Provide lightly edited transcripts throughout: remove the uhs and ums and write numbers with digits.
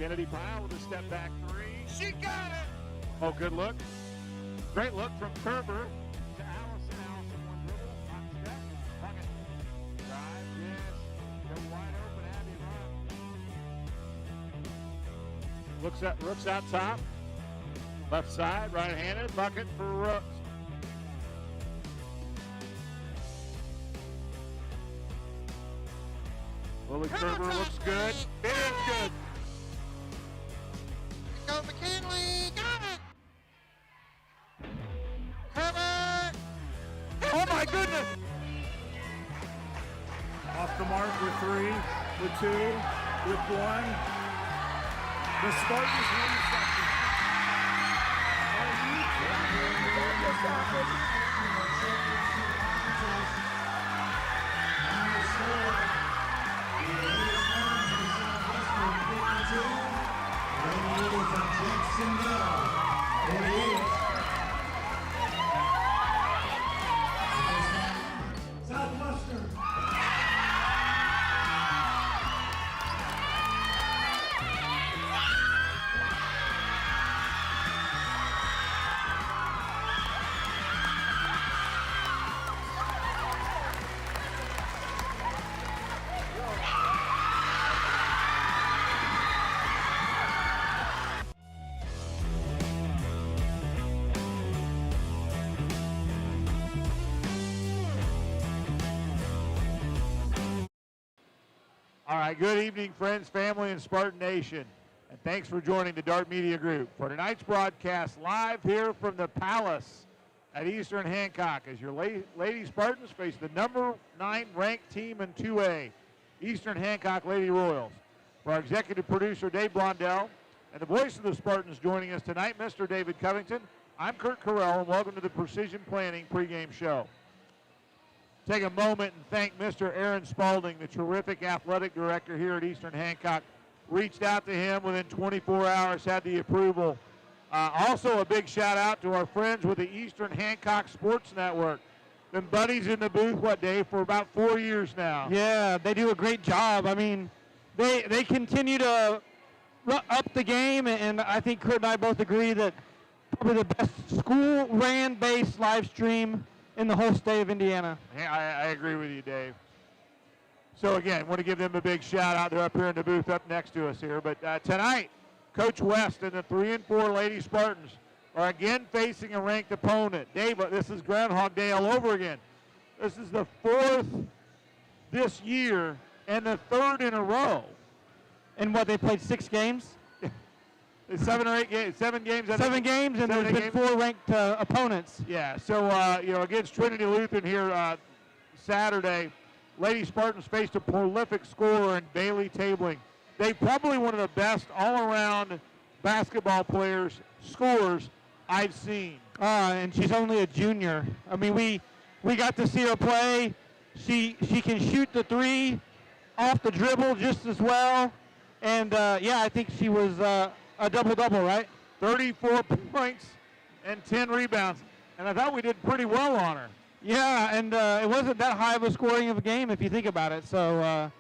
Kennedy Pyle with a step back three. She got it! Oh, good look. Great look from Kerber to Allison. Allison, one dribble, hot step, bucket. Drive, yes. Go wide open, Abby run. Looks out top. Left side, right-handed, bucket for Rooks. Lily Kerber looks good. It is good. Go McKinley, got it! Kerber! Oh my goodness! Off the mark with 3, with 2, with 1. The Spartans win the section. Southwestern. All right, good evening, friends, family, and Spartan Nation. And thanks for joining the Dart Media Group for tonight's broadcast live here from the Palace at Eastern Hancock as your Lady Spartans face the number 9 ranked team in 2A, Eastern Hancock Lady Royals. For our executive producer, Dave Blondell, and the voice of the Spartans joining us tonight, Mr. David Covington, I'm Kurt Carell, and welcome to the Precision Planning pregame show. Take a moment and thank Mr. Aaron Spalding, the terrific athletic director here at Eastern Hancock. Reached out to him within 24 hours, had the approval. Also a big shout out to our friends with the Eastern Hancock Sports Network. Been buddies in the booth, what, Dave, for about 4 years now. Yeah, they do a great job. I mean, they continue to up the game, and I think Kurt and I both agree that probably the best school-ran based live stream in the whole state of Indiana. Yeah, I agree with you, Dave. So again, want to give them a big shout out. They're up here in the booth up next to us here. But tonight, Coach West and the 3 and 4 Lady Spartans are again facing a ranked opponent. Dave, this is Groundhog Day all over again. This is the 4th this year and the 3rd in a row. And what, they played 6 games? 7 or 8 games, 7 games. 7 games, and there's been 4 ranked opponents. Yeah, so, against Trinity Lutheran here Saturday, Lady Spartans faced a prolific scorer in Bailey Tabling. They're probably one of the best all-around basketball scorers I've seen. And she's only a junior. I mean, we got to see her play. She can shoot the 3 off the dribble just as well. And, I think she was a double-double, right? 34 points and 10 rebounds. And I thought we did pretty well on her. Yeah, and it wasn't that high of a scoring of a game if you think about it. So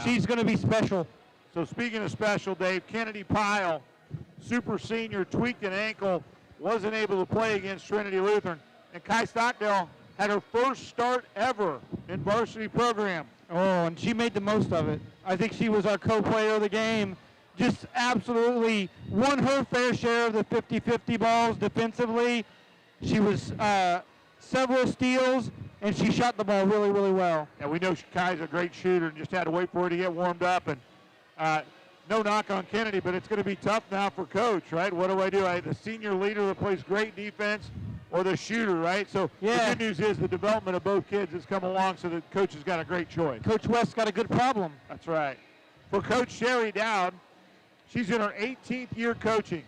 she's going to be special. So speaking of special, Dave, Kennedy Pyle, super senior, tweaked an ankle, wasn't able to play against Trinity Lutheran. And Kai Stockdale had her first start ever in varsity program. Oh, and she made the most of it. I think she was our co-player of the game. Just absolutely won her fair share of the 50-50 balls defensively. She was several steals, and she shot the ball really, really well. Yeah, we know Kai's a great shooter and just had to wait for her to get warmed up. And no knock on Kennedy, but it's going to be tough now for Coach, right? What do I do? The senior leader that plays great defense or the shooter, right? So the good news is the development of both kids has come along, so the coach has got a great choice. Coach West got a good problem. That's right. For Coach Sherry Dowd, she's in her 18th year coaching.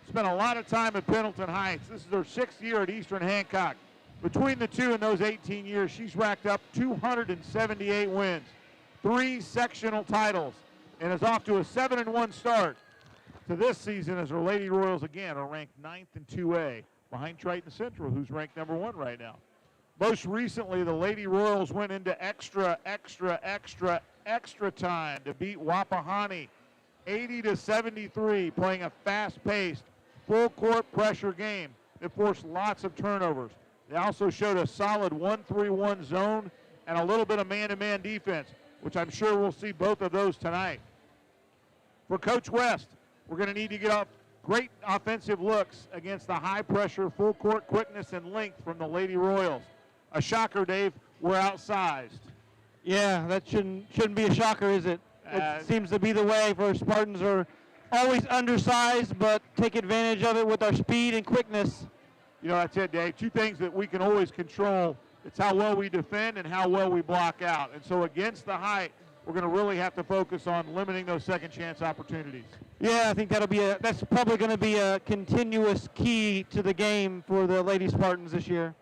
Spent a lot of time at Pendleton Heights. This is her 6th year at Eastern Hancock. Between the two in those 18 years, she's racked up 278 wins, 3 sectional titles, and is off to a 7-1 start to this season as her Lady Royals again are ranked 9th in 2A behind Triton Central, who's ranked number 1 right now. Most recently, the Lady Royals went into extra time to beat Wapahani 80-73, playing a fast-paced, full-court pressure game that forced lots of turnovers. They also showed a solid 1-3-1 zone and a little bit of man-to-man defense, which I'm sure we'll see both of those tonight. For Coach West, we're going to need to get off great offensive looks against the high-pressure, full-court quickness and length from the Lady Royals. A shocker, Dave, we're outsized. Yeah, that shouldn't be a shocker, is it? It seems to be the way for Spartans are always undersized, but take advantage of it with our speed and quickness. You know, that's it, Dave. Two things that we can always control. It's how well we defend and how well we block out. And so against the height, we're going to really have to focus on limiting those second chance opportunities. Yeah, I think that's probably going to be a continuous key to the game for the Lady Spartans this year.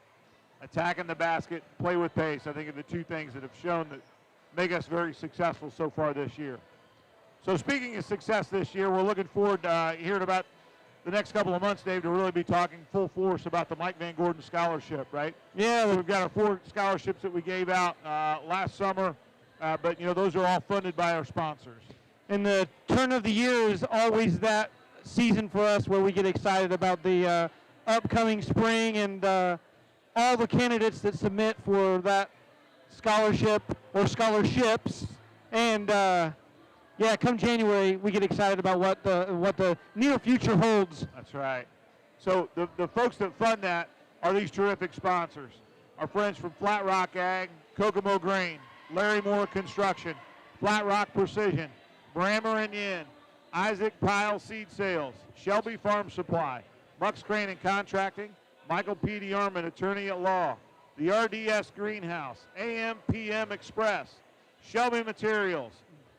Attacking the basket, play with pace, I think are the two things that have shown that make us very successful so far this year. So speaking of success this year, we're looking forward to hearing about the next couple of months, Dave, to really be talking full force about the Mike Van Gordon Scholarship, right? Yeah. So we've got our 4 scholarships that we gave out last summer, but, you know, those are all funded by our sponsors. And the turn of the year is always that season for us where we get excited about the upcoming spring and all the candidates that submit for that scholarship or scholarships. And yeah, come January, we get excited about what the near future holds. That's right. So the folks that fund that are these terrific sponsors. Our friends from Flat Rock Ag, Kokomo Grain, Larry Moore Construction, Flat Rock Precision, Brammer and Yin, Isaac Pyle Seed Sales, Shelby Farm Supply, Bucks Crane and Contracting, Michael P. DeArmond, Attorney at Law, the RDS Greenhouse, AM/PM Express, Shelby Materials,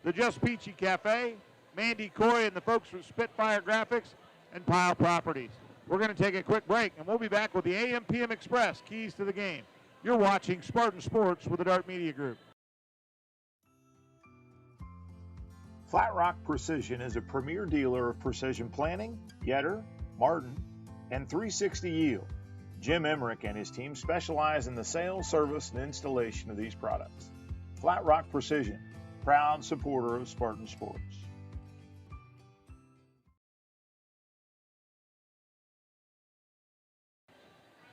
the Just Peachy Cafe, Mandy Coy and the folks from Spitfire Graphics, and Pyle Properties. We're going to take a quick break, and we'll be back with the AM/PM Express, Keys to the Game. You're watching Spartan Sports with the Dart Media Group. Flat Rock Precision is a premier dealer of precision planting, Yetter, Martin, and 360 Yield. Jim Emmerich and his team specialize in the sales, service, and installation of these products. Flat Rock Precision, proud supporter of Spartan Sports.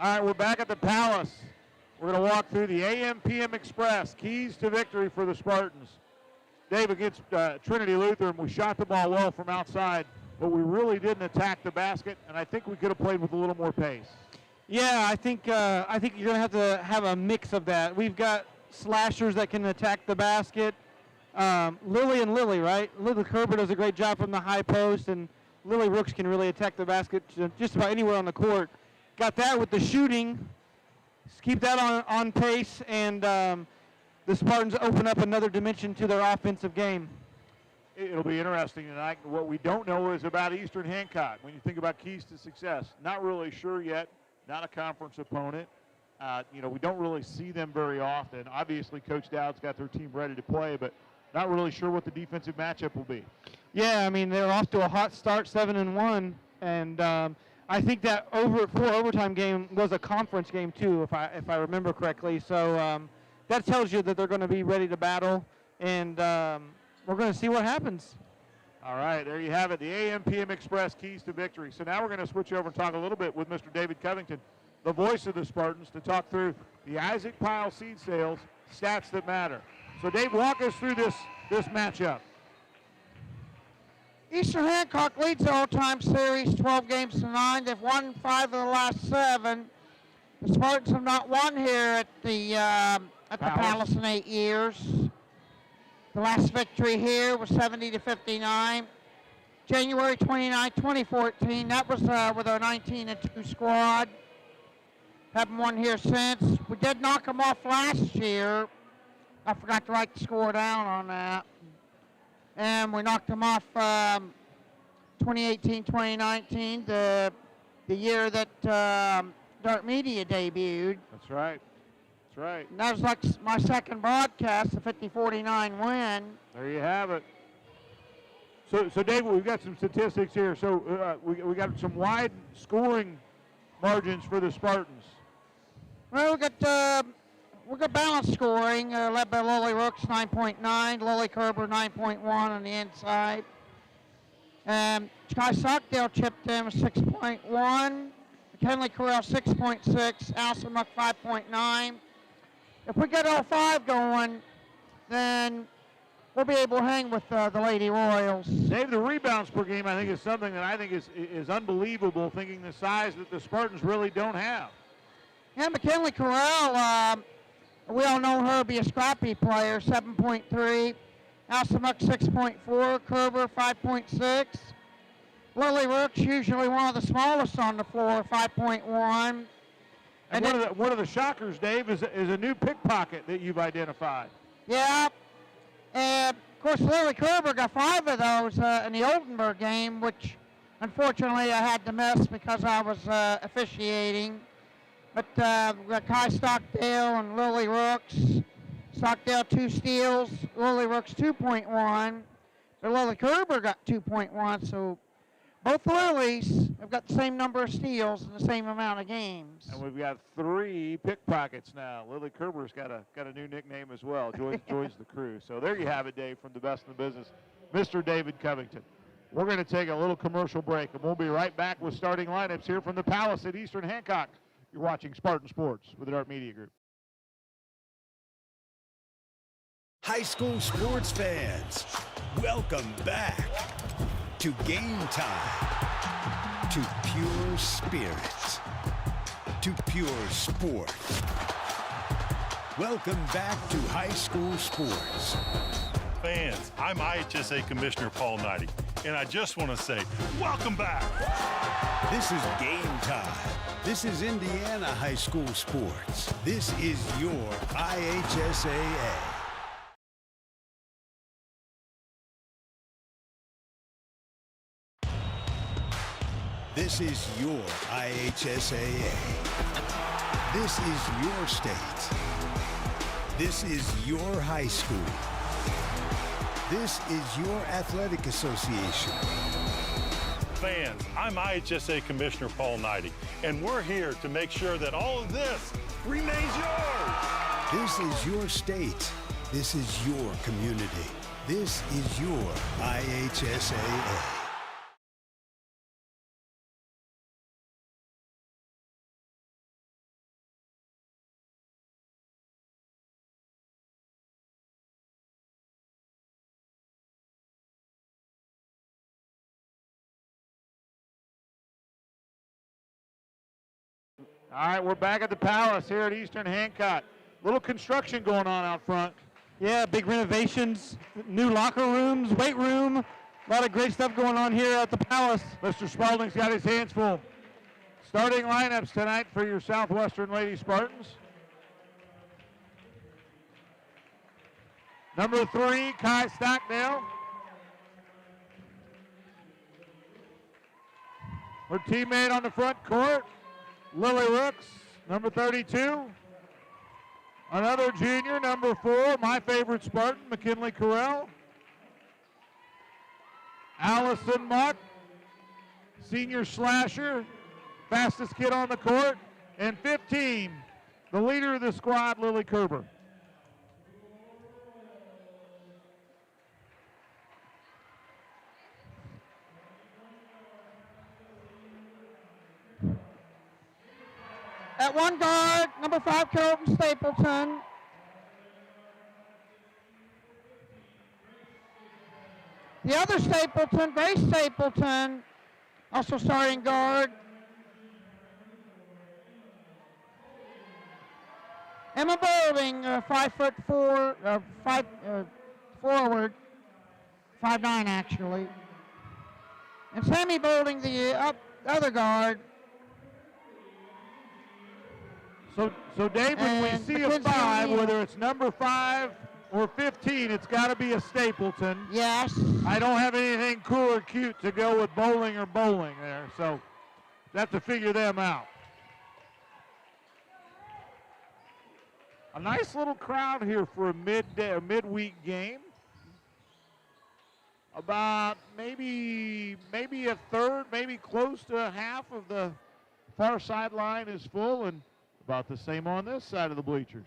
All right, we're back at the Palace. We're going to walk through the AM/PM Express, keys to victory for the Spartans. Dave, against Trinity Lutheran, we shot the ball well from outside, but we really didn't attack the basket, and I think we could have played with a little more pace. Yeah, I think you're going to have a mix of that. We've got slashers that can attack the basket. Lily and Lily, right? Lily Kerber does a great job from the high post, and Lily Rooks can really attack the basket just about anywhere on the court. Got that with the shooting. Just keep that on pace, and the Spartans open up another dimension to their offensive game. It'll be interesting tonight. What we don't know is about Eastern Hancock. When you think about keys to success, not really sure yet. Not a conference opponent. You know, we don't really see them very often. Obviously, Coach Dowd's got their team ready to play, but not really sure what the defensive matchup will be. Yeah, I mean, they're off to a hot start, 7-1, and I think that 4 overtime game was a conference game too, if I remember correctly. So that tells you that they're going to be ready to battle, and we're going to see what happens. All right, there you have it, the AM/PM Express, keys to victory. So now we're going to switch over and talk a little bit with Mr. David Covington, the voice of the Spartans, to talk through the Isaac Pyle seed sales, stats that matter. So Dave, walk us through this matchup. Eastern Hancock leads the all-time series 12 games to 9. They've won 5 of the last 7. The Spartans have not won here at the Palace in 8 years. The last victory here was 70-59. January 29, 2014. That was with our 19-2 squad. Haven't won here since. We did knock them off last year. I forgot to write the score down on that. And we knocked them off 2018, 2019, the year that Dart Media debuted. That's right. That's right. And that was like my second broadcast, the 50-49 win. There you have it. So David, we've got some statistics here. So we got some wide scoring margins for the Spartans. Well, we got balanced scoring, led by Lily Rooks, 9.9, Lily Kerber, 9.1 on the inside. Sky Stockdale chipped in with 6.1. McKinley Corral 6.6. Allison Muck 5.9. If we get all 5 going, then we'll be able to hang with the Lady Royals. Dave, the rebounds per game, I think, is something that I think is unbelievable, thinking the size that the Spartans really don't have. Yeah, McKinley Corral, we all know her to be a scrappy player, 7.3. Allison Muck 6.4. Kerber 5.6. Lily Rooks, usually one of the smallest on the floor, 5.1. And one of the shockers, Dave, is a new pickpocket that you've identified. Yeah. Of course, Lily Kerber got 5 of those in the Oldenburg game, which unfortunately I had to miss because I was officiating. But we got Kai Stockdale and Lily Rooks. Stockdale 2 steals, Lily Rooks 2.1. But Lily Kerber got 2.1, so both Lilies have got the same number of steals in the same amount of games. And we've got 3 pickpockets now. Lily Kerber's got a new nickname as well. Joins the crew. So there you have it, Dave, from the best in the business, Mr. David Covington. We're going to take a little commercial break, and we'll be right back with starting lineups here from the Palace at Eastern Hancock. You're watching Spartan Sports with the Dart Media Group. High school sports fans, welcome back to Game Time, to pure spirit, to pure sport. Welcome back to high school sports. Fans, I'm IHSAA Commissioner Paul Knighty, and I just want to say, welcome back. This is Game Time. This is Indiana high school sports. This is your IHSAA. This is your IHSAA. This is your state. This is your high school. This is your athletic association. Fans, I'm IHSAA Commissioner Paul Knighty, and we're here to make sure that all of this remains yours. This is your state. This is your community. This is your IHSAA. All right, we're back at the Palace here at Eastern Hancock. Little construction going on out front. Yeah, big renovations, new locker rooms, weight room, a lot of great stuff going on here at the Palace. Mr. Spalding's got his hands full. Starting lineups tonight for your Southwestern Lady Spartans. Number 3, Kai Stockdale. Her teammate on the front court, Lily Rooks, number 32. Another junior, number 4, my favorite Spartan, McKinley Corral. Allison Muck, senior slasher, fastest kid on the court. And 15, the leader of the squad, Lily Kerber. At one guard, number 5, Carlton Stapleton. The other Stapleton, Grace Stapleton, also starting guard. Emma Boulding, 5'4", forward, 5'9" actually. And Sammy Boulding, the other guard. So Dave, when we see a 5, whether it's number 5 or 15, it's got to be a Stapleton. Yes. I don't have anything cool or cute to go with bowling or bowling there, so you have to figure them out. A nice little crowd here for a midweek game. About maybe a third, maybe close to a half of the far sideline is full, and about the same on this side of the bleachers.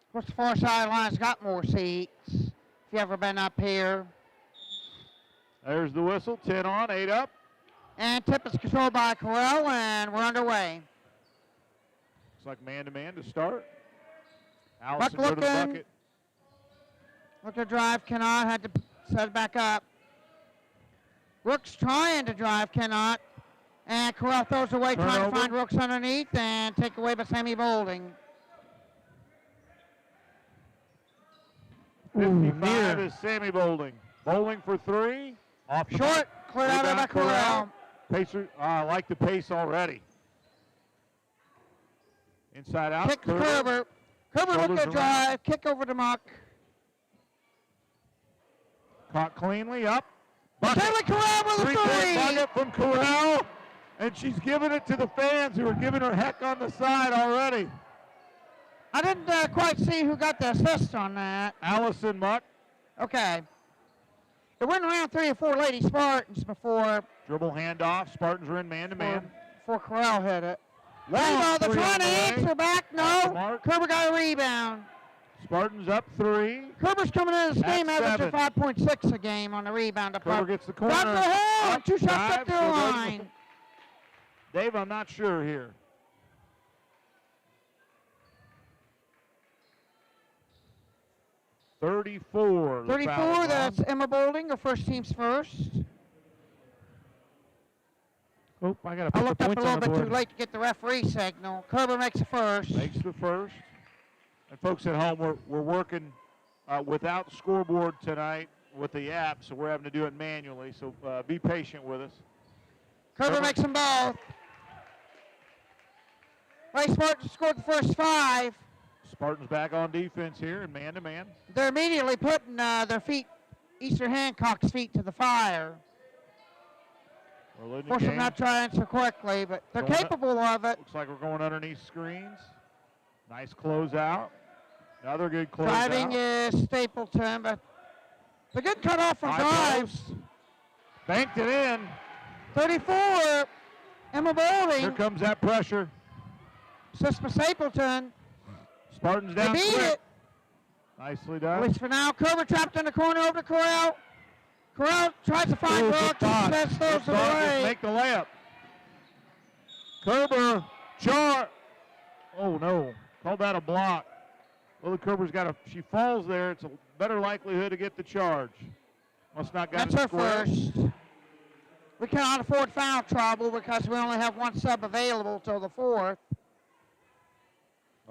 Of course, the far sideline's got more seats, if you've ever been up here. There's the whistle. 10 on, 8 up. And tip is controlled by Corral, and we're underway. Looks like man-to-man to start. Buck Allison go to the looking. bucket. Look to drive, cannot. Had to set it back up. Rooks trying to drive, cannot. And Corral throws away, trying Turnover. to find Rooks underneath, and take away by Sammy Bolding. 55 is Sammy Bolding. Bowling for 3. Off the Short, mark. cleared out of by Rebound, Corral. Pacer, I like the pace already. Inside out. Kick to Kerber. Kerber Shoulders looking to around. drive, kick over to Muck. Caught cleanly up. Bucket. Taylor Corral with a Three-point three. bucket from Corral. And she's giving it to the fans who are giving her heck on the side already. I didn't quite see who got the assist on that. Allison Muck. Okay. It went around 3 or 4 Lady Spartans before Dribble handoff. Spartans are in man-to-man. before Corral hit it. Long Rebound, they're three trying on to the way. answer back. Off the No. mark. Kerber got a rebound. Spartans up 3. Kerber's coming in this At game averaging 7. 5.6 a game on the rebound. Kerber gets the corner. Got the hole. Up, 2 shots drive, up the she'll go to the- line. Dave, I'm not sure here. .34. the 34, foul that's line. Emma Bolding, her first team's first. Oh, I got to I put the looked up a points little on the bit board. too late to get the referee signal. Kerber makes the first. Makes the first. And folks at home, we're working without scoreboard tonight with the app, so we're having to do it manually. So be patient with us. Kerber makes them both. Lady Spartans scored the first 5. Spartans back on defense here in man-to-man. They're immediately putting their feet, Eastern Hancock's feet, to the fire. We're leading Of the course, I'm game. not trying so quickly, but they're Going up. capable of it. Looks like we're going underneath screens. Nice closeout. Another good closeout. Driving is Stapleton, but they're getting cut off from High drives. post. Banked it in. 34, Emma Here Bolding. comes that pressure. Assist for Stapleton. Spartans They down beat quick. it. Nicely At done. least for now. Kerber trapped in the corner over to Corral. Corral tries to find Ooh, Brooks. good thought. Says throws Good it thought. Just away. make the layup. Kerber, oh no, called that a block. Lily Kerber's she falls there. It's a better likelihood to get the charge. Must not got That's it her square. first. We cannot afford foul trouble because we only have 1 sub available till the 4th.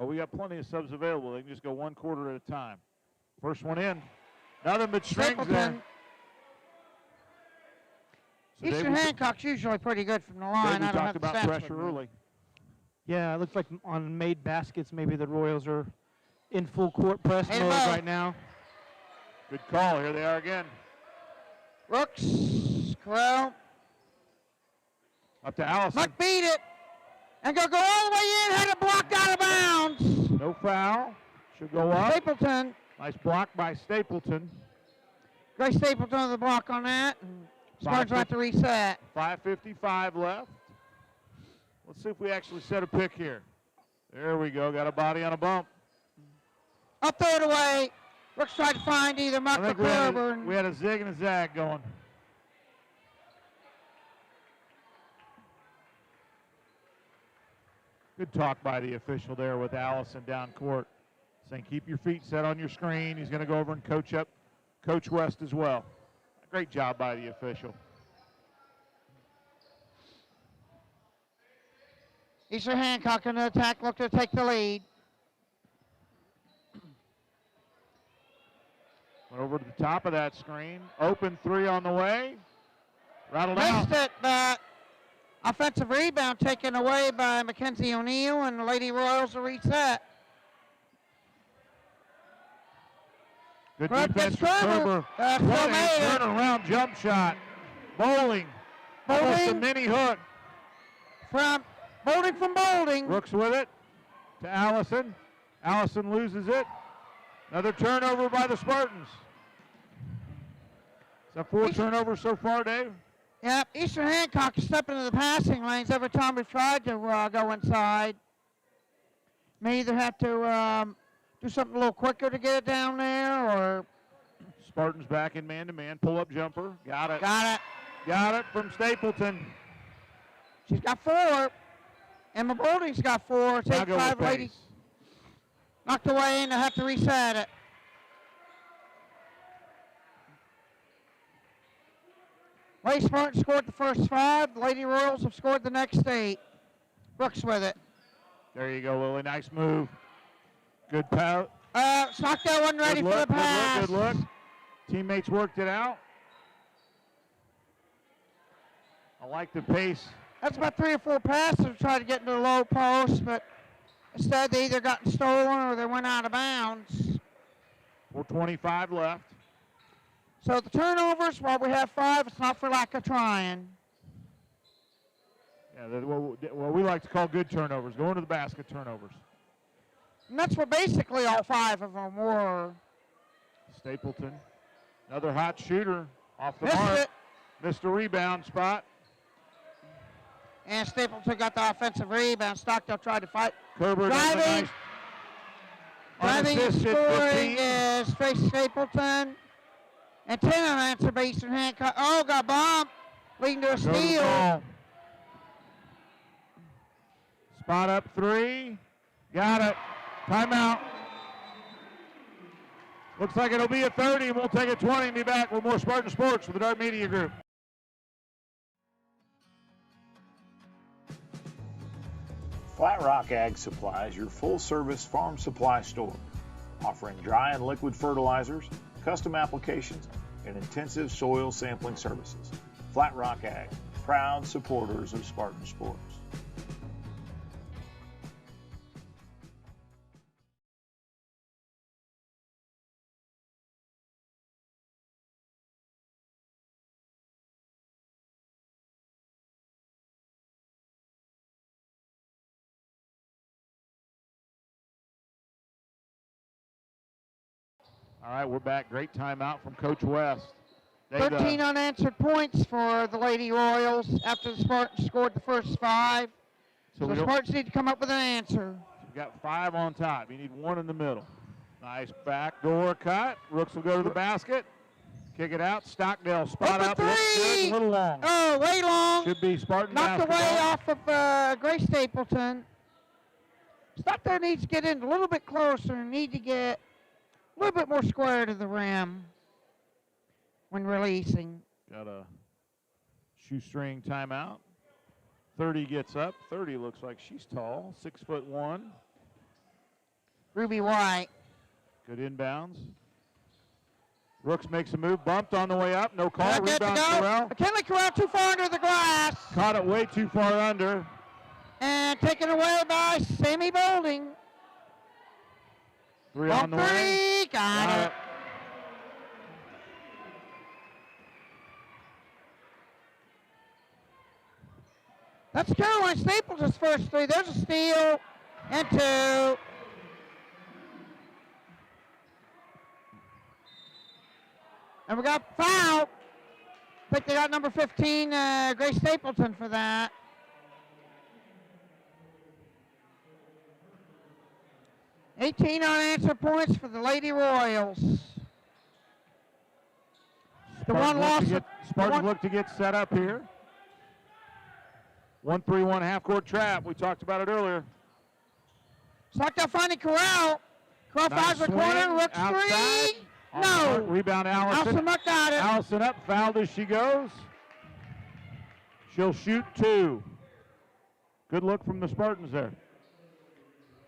Oh, we got plenty of subs available. They can just go 1 quarter at a time. First one in. Nothing but strings there. Stapleton. So Eastern Dave, Hancock's usually pretty good from the line. we I don't talked have the about stats pressure with me. early. Yeah, it looks like on made baskets, maybe the Royals are in full court press Hey, mode Mo. right now. Good call. Here they are again. Rooks, Corral. Up to Allison. Muck beat it. And go all the way in. Had it blocked out of bounds. No foul. Should go up. Stapleton. Nice block by Stapleton. Grace Stapleton on the block on that. And Spartans will have to reset. 5:55 left. Let's see if we actually set a pick here. There we go. Got a body on a bump. Up third away. Rooks tried to find either I Muck or think Kerber. we had a zig and a zag going. Good talk by the official there with Allison down court, saying keep your feet set on your screen. He's going to go over and coach up Coach West as well. Great job by the official. Eastern Hancock in the attack, look to take the lead. Went over to the top of that screen. Open 3 on the way. Rattled out. Missed it, but offensive rebound taken away by Mackenzie O'Neill, and the Lady Royals will reset. Good Grab defense gets from Kerber. Kerber. That's What still a made it. turnaround jump shot. Bowling. Almost a Bolding mini hook. from Bolding from Bolding. Brooks with it to Allison. Allison loses it. Another turnover by the Spartans. Is that 4 turnovers so far, Dave? Yep, Eastern Hancock is stepping into the passing lanes every time we've tried to go inside. May either have to do something a little quicker to get it down there, or Spartans back in man-to-man. Pull-up jumper. Got it. Got it. Got it from Stapleton. She's got 4. Emma Boulding's got 4. Now Take go 5 with ladies. pace. Knocked away and they'll have to reset it. Lady Spartans scored the first 5. The Lady Royals have scored the next 8. Brooks with it. There you go, Lily. Nice move. Good pout. Stockdale wasn't ready for the pass. Good look. Teammates worked it out. I like the pace. That's about 3 or 4 passes to try to get into the low post, but instead they either got stolen or they went out of bounds. 4:25 left. So the turnovers, while we have 5, it's not for lack of trying. Yeah, what we like to call good turnovers, going to the basket turnovers. And that's what basically all 5 of them were. Stapleton, another hot shooter off the Missed mark. it. Missed a rebound spot. And Stapleton got the offensive rebound. Stockdale tried to fight. Kerber does a Driving. nice Driving and unassisted scoring 15. is Tracy Stapleton. And 10 unanswered by Eastern Hancock. Oh, got bumped, leading to a Go to the steal. ball. Spot up 3. Got it. Timeout. Looks like it'll be a 30, and we'll take a 20 and be back with more Spartan Sports with the Dart Media Group. Flat Rock Ag Supply is your full-service farm supply store, offering dry and liquid fertilizers, custom applications, and intensive soil sampling services. Flat Rock Ag, proud supporters of Spartan Sports. All right, we're back. Great timeout from Coach West. 13 unanswered points for the Lady Royals after the Spartans scored the first 5. So the Spartans need to come up with an answer. We've got 5 on top. You need 1 in the middle. Nice backdoor cut. Rooks will go to the basket. Kick it out. Stockdale spot up. Looks good. A little long. Oh, way long. Should be Spartan Knocked basketball. away off of Grace Stapleton. Stockdale needs to get in a little bit closer and need to get a little bit more square to the rim when releasing. Got a shoestring timeout. 30 gets up. 30 looks like she's tall. 6'1". Ruby White. Good inbounds. Rooks makes a move. Bumped on the way up. No call. Not good to Rebound go. Corral. McKinley Corral too far under the glass. Caught it way too far under. And taken away by Sammy Boulding. 3 on the way. Got it. That's Caroline Stapleton's first 3. There's a steal and 2. And we got fouled. I think they got number 15, Grace Stapleton, for that. $18 unanswered points for the Lady Royals. The one loss. Spartans look to get set up here. 1-3-1 half-court trap. We talked about it earlier. Stockdale finding Corral. Corral Nice finds the swing, corner. Rooks outside. 3. On the No. mark, rebound Allison. Allison Muck got it. Allison up, fouled as she goes. She'll shoot 2. Good look from the Spartans there.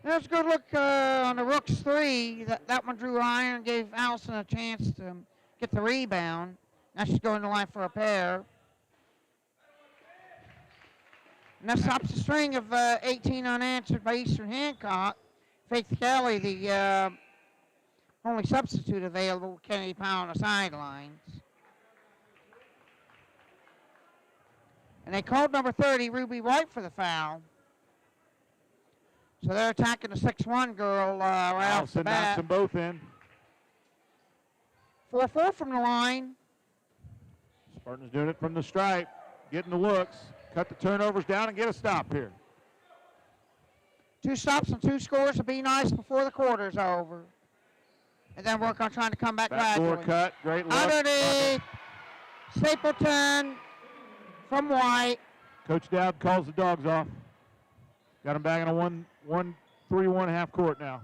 There's a good look on the Rooks 3. That one drew iron, gave Allison a chance to get the rebound. Now she's going to line for a pair. And that stops the string of 18 unanswered by Eastern Hancock. Faith Kelly, the only substitute available, Kennedy Powell on the sidelines. And they called number 30, Ruby White, for the foul. So they're attacking the 6'1" girl right off the Allison knocks bat. them both in. 4-4 from the line. Spartans doing it from the stripe, getting the looks, cut the turnovers down and get a stop here. 2 stops and 2 scores will be nice before the quarter's over. and then work on trying to come back Backdoor gradually. cut, great look. Underneath, Stapleton from White. Coach Dowd calls the dogs off. Got him back in a 1-3-1 half court now.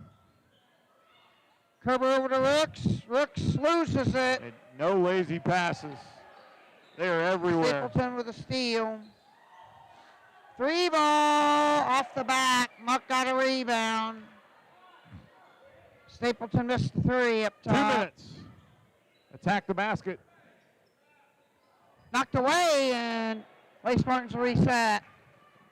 Kerber over to Rooks. Rooks loses it. And no lazy passes. They are everywhere. Stapleton with a steal. 3 ball off the back. Muck got a rebound. Stapleton missed the 3 up top. 2 minutes. Attack the basket. Knocked away, and Lady Spartans reset.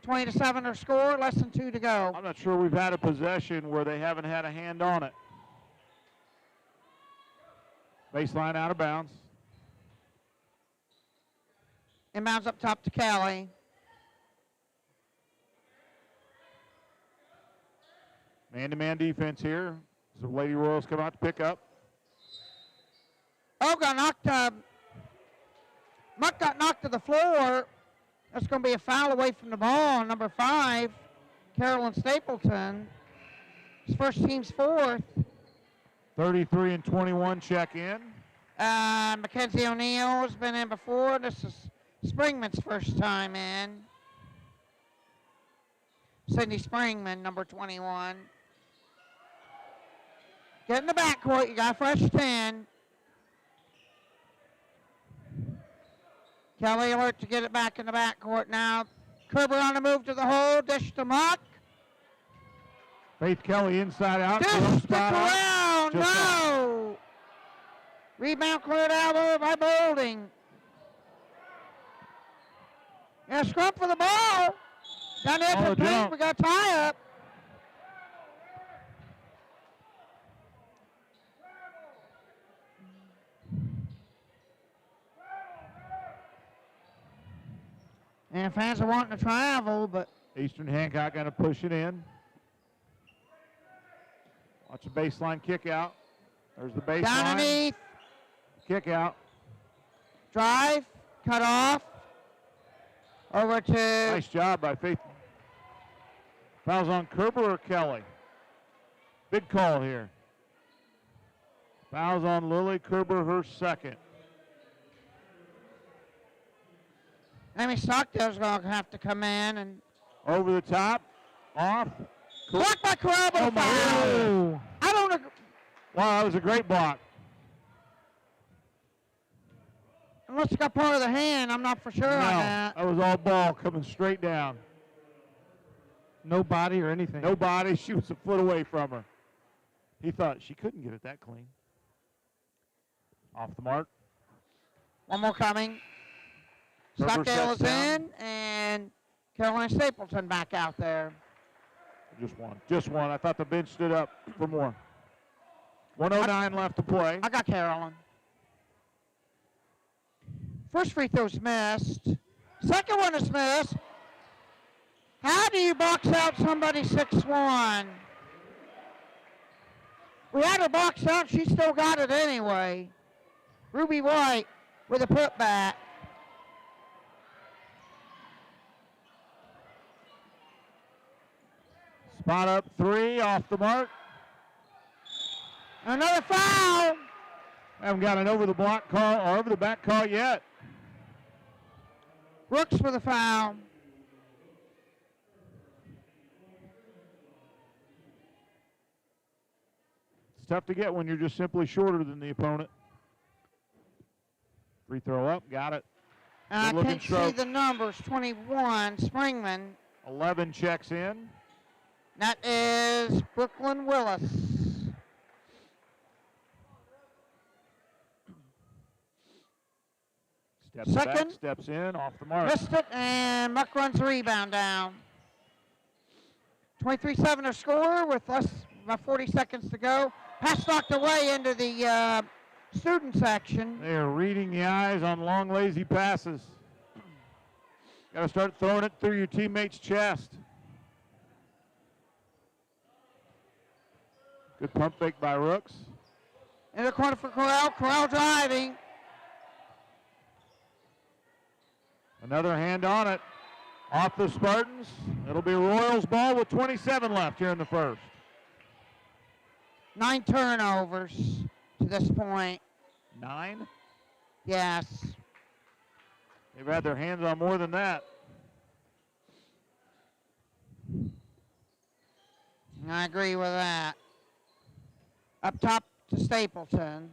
20-7 our score, less than 2 to go. I'm not sure we've had a possession where they haven't had a hand on it. Baseline out of bounds. Inbounds up top to Kelly. Man-to-man defense here. So Lady Royals come out to pick up. Oh, Muck got knocked to the floor. That's going to be a foul away from the ball. Number 5, Carolyn Stapleton. His first team's 4th. 33 and 21 check in. Mackenzie O'Neill has been in before. This is Springman's first time in. Sydney Springman, number 21. Get in the backcourt. You got a fresh 10. Kelly alert to get it back in the backcourt now. Kerber on the move to the hole. Dish to Muck. Faith Kelly inside out. Dish Close to spot up. Corral. No. Rebound cleared out by Boulding. And a scrum for the ball. Down there for the paint. We got a tie up. And fans are wanting to travel, but Eastern Hancock going to push it in. Watch the baseline kick out. There's the baseline. down underneath. Kick out. Drive. Cut off. Over to Nice job by Faith. Fouls on Kerber or Kelly? Big call here. Fouls on Lily Kerber, her second. Amy Stockdale's going to have to come in and Over the top. Off. blocked by Corral. Oh, my God. I don't agree. Wow, that was a great block. Unless it got part of the hand, I'm not for sure on that. That was all ball coming straight down. No body or anything. No body. She was a foot away from her. He thought she couldn't get it that clean. Off the mark. One more coming. Kerber Stockdale is sets down. in, and Caroline Stapleton back out there. Just one. Just one. I thought the bench stood up for more. 1:09 left to play. I got Carolyn. First free throw's missed. Second one is missed. How do you box out somebody 6'1"? We had her box out. She still got it anyway. Ruby White with a putback. Spot up 3 off the mark. Another foul. Haven't got an over the block call or over the back call yet. Brooks with a foul. It's tough to get when you're just simply shorter than the opponent. Free throw up, got it. And Good I looking can't stroke. see the numbers. 21, Springman. 11 checks in. That is Brooklyn Willis. Steps Second. back, steps in, off the mark. Missed it, and Muck runs the rebound down. 23-7 our score with less about 40 seconds to go. Pass knocked away into the student section. They are reading the eyes on long, lazy passes. Got to start throwing it through your teammate's chest. Good pump fake by Rooks. In the corner for Corral. Corral driving. Another hand on it. Off the Spartans. It'll be Royals ball with 27 left here in the first. 9 turnovers. to this point. 9? Yes. They've had their hands on more than that. I agree with that. Up top to Stapleton.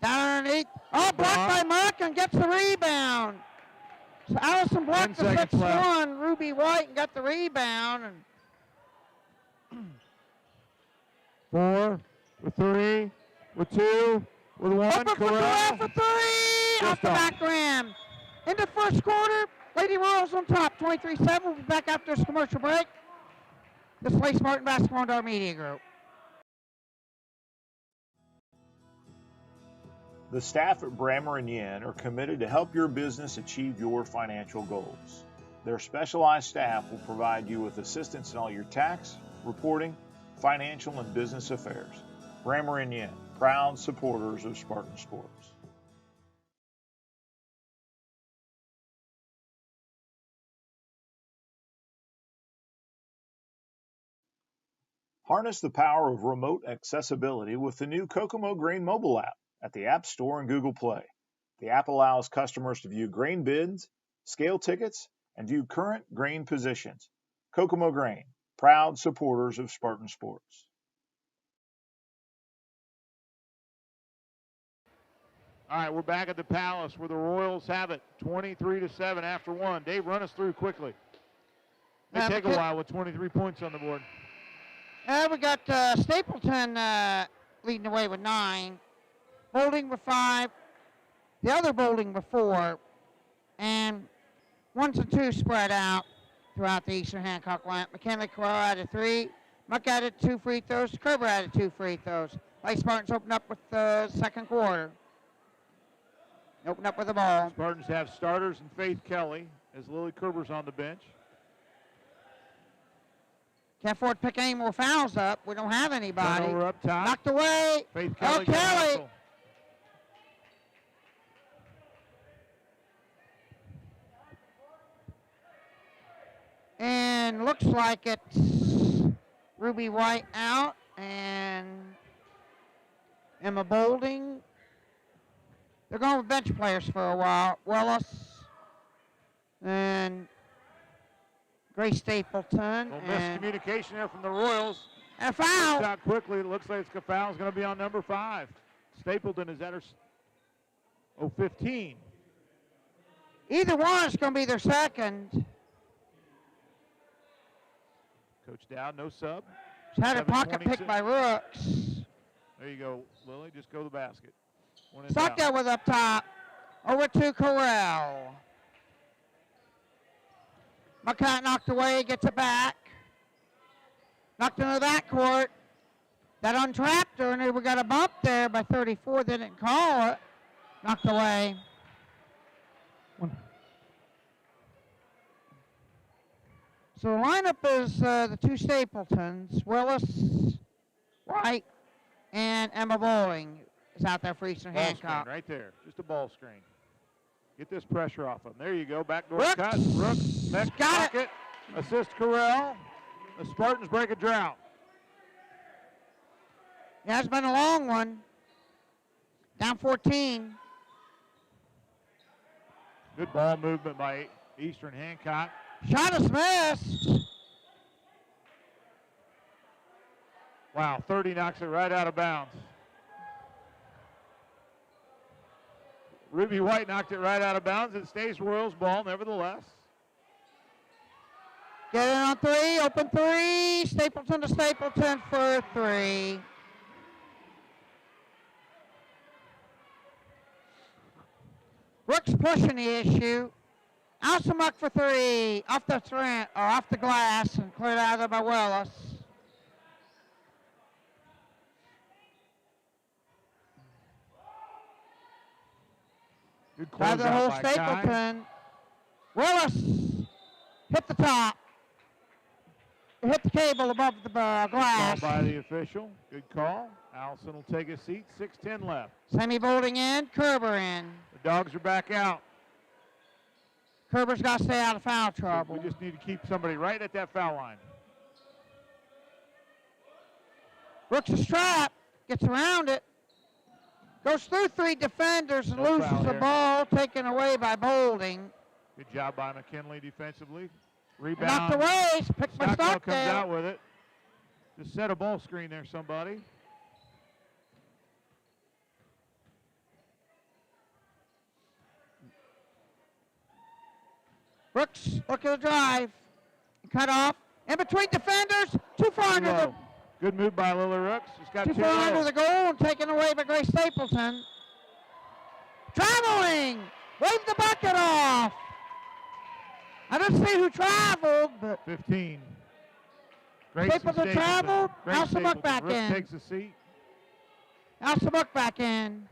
Down underneath. Oh, blocked by Markin, gets the rebound. So Allison blocked the 6-1. Ruby White and got the rebound. And 4 with 3 with 2 with 1. open for Corral for 3. Off the back rim. In the first quarter, Lady Royals on top, 23-7. We'll be back after this commercial break. This is Lady Spartan Basketball and our media group. The staff at Brammer & Yen are committed to help your business achieve your financial goals. Their specialized staff will provide you with assistance in all your tax, reporting, financial, and business affairs. Brammer & Yen, proud supporters of Spartan Sports. Harness the power of remote accessibility with the new Kokomo Grain mobile app at the App Store and Google Play. The app allows customers to view grain bids, scale tickets, and view current grain positions. Kokomo Grain, proud supporters of Spartan Sports. All right, we're back at the Palace where the Royals have it, 23-7 after 1. Dave, run us through quickly. May take a while with 23 points on the board. We got Stapleton leading the way with 9. Boulding with 5. The other Boulding with 4. And 1s and 2s spread out throughout the Eastern Hancock line. McKinley Corral added 3. Muck added 2 free throws. Kerber added 2 free throws. Lady Spartans opened up with the second quarter. Opened up with the ball. Spartans have starters and Faith Kelly as Lily Kerber's on the bench. Can't afford to pick any more fouls up. We don't have anybody. Turnover up top. Knocked away. Faith Kelly. Kelly. And looks like it's Ruby White out and Emma Boulding. They're going with bench players for a while. Willis and Grace Stapleton. Well, miscommunication there from the Royals. And a foul. Shot quickly. It looks like it's foul is going to be on number 5. Stapleton is at her 15. Either one is going to be their second. Coach Dowd, no sub. Just had a pocket pick by Rooks. There you go, Lily. Just go to the basket. Stockdale with up top. Over to Corral. McCott knocked away, gets it back. Knocked into the backcourt. That untrapped her, and we got a bump there by 34. They didn't call it. Knocked away. So the lineup is the 2 Stapletons, Willis, White, and Emma Bowling is out there for Eastern Hancock. Right there, just a ball screen. Get this pressure off them. There you go, backdoor Rooks. cut. Rooks, next pocket, assist Corral. The Spartans break a drought. Yeah, it's been a long one. Down 14. Good ball movement by Eastern Hancock. Shot is missed. Wow, 30 knocks it right out of bounds. Ruby White knocked it right out of bounds. It stays Royals ball, nevertheless. Get it on 3, open 3. Stapleton to Stapleton for 3. Brooks pushing the issue. Alsamuck for 3, off the glass and cleared out of there by Willis. Good By the whole Stapleton. Willis hit the top. Hit the cable above the glass. Call by the official. Good call. Allison will take a seat. 6:10 left. Semi Boulding in, Kerber in. The Dogs are back out. Kerber's got to stay out of foul trouble. We just need to keep somebody right at that foul line. Brooks a strap, gets around it. Goes through 3 defenders and No loses foul the here. ball, taken away by Bolding. Good job by McKinley defensively. Knocked Rebound. away, picked by Stockdale comes Stockdale. out with it. Just set a ball screen there, somebody. Brooks, look at the drive. Cut off. In between defenders. Too far under the, Good move by Lily Rooks. She's got too two far under low. the goal and taken away by Grace Stapleton. Traveling. Waved the bucket off. I didn't see who traveled, but 15. Grace Stapleton traveled. Grace Alsa Buck Stapleton. back Rooks in. takes a seat. Alsa Buck back in.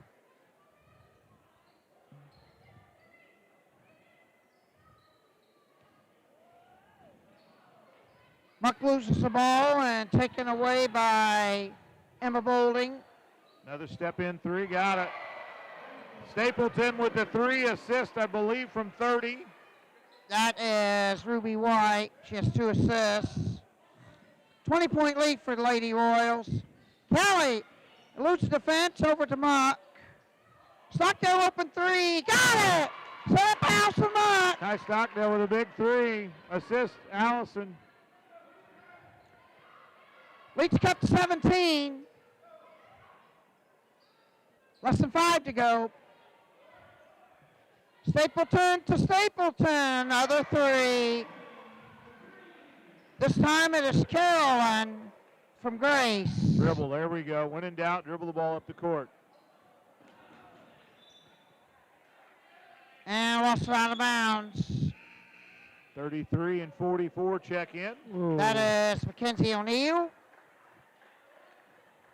Buck loses the ball and taken away by Emma Bolding. Another step in 3. Got it. Stapleton with the 3 assist, I believe, from 30. That is Ruby White. She has 2 assists. 20-point lead for the Lady Royals. Kelly eludes defense over to Muck. Stockdale open 3. Got it! Set up by Allison Muck. Ty Stockdale with a big 3. Assist, Allison. Leads cut to 17. Less than 5 to go. Stapleton to Stapleton. Another 3. This time it is Carolyn from Grace. Dribble, there we go. When in doubt, dribble the ball up the court. And lost it out of bounds. 33 and 44 check in. That is Mackenzie O'Neill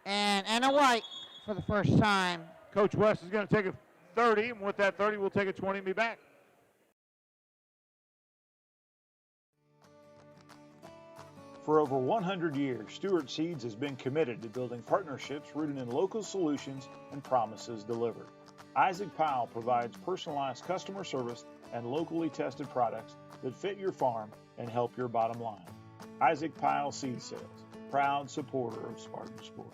and Anna White for the first time. Coach West is going to take a 30, and with that 30, we'll take a 20 and be back. For over 100 years, Stewart Seeds has been committed to building partnerships rooted in local solutions and promises delivered. Isaac Powell provides personalized customer service and locally tested products that fit your farm and help your bottom line. Isaac Powell Seed Sales, proud supporter of Spartan Sports.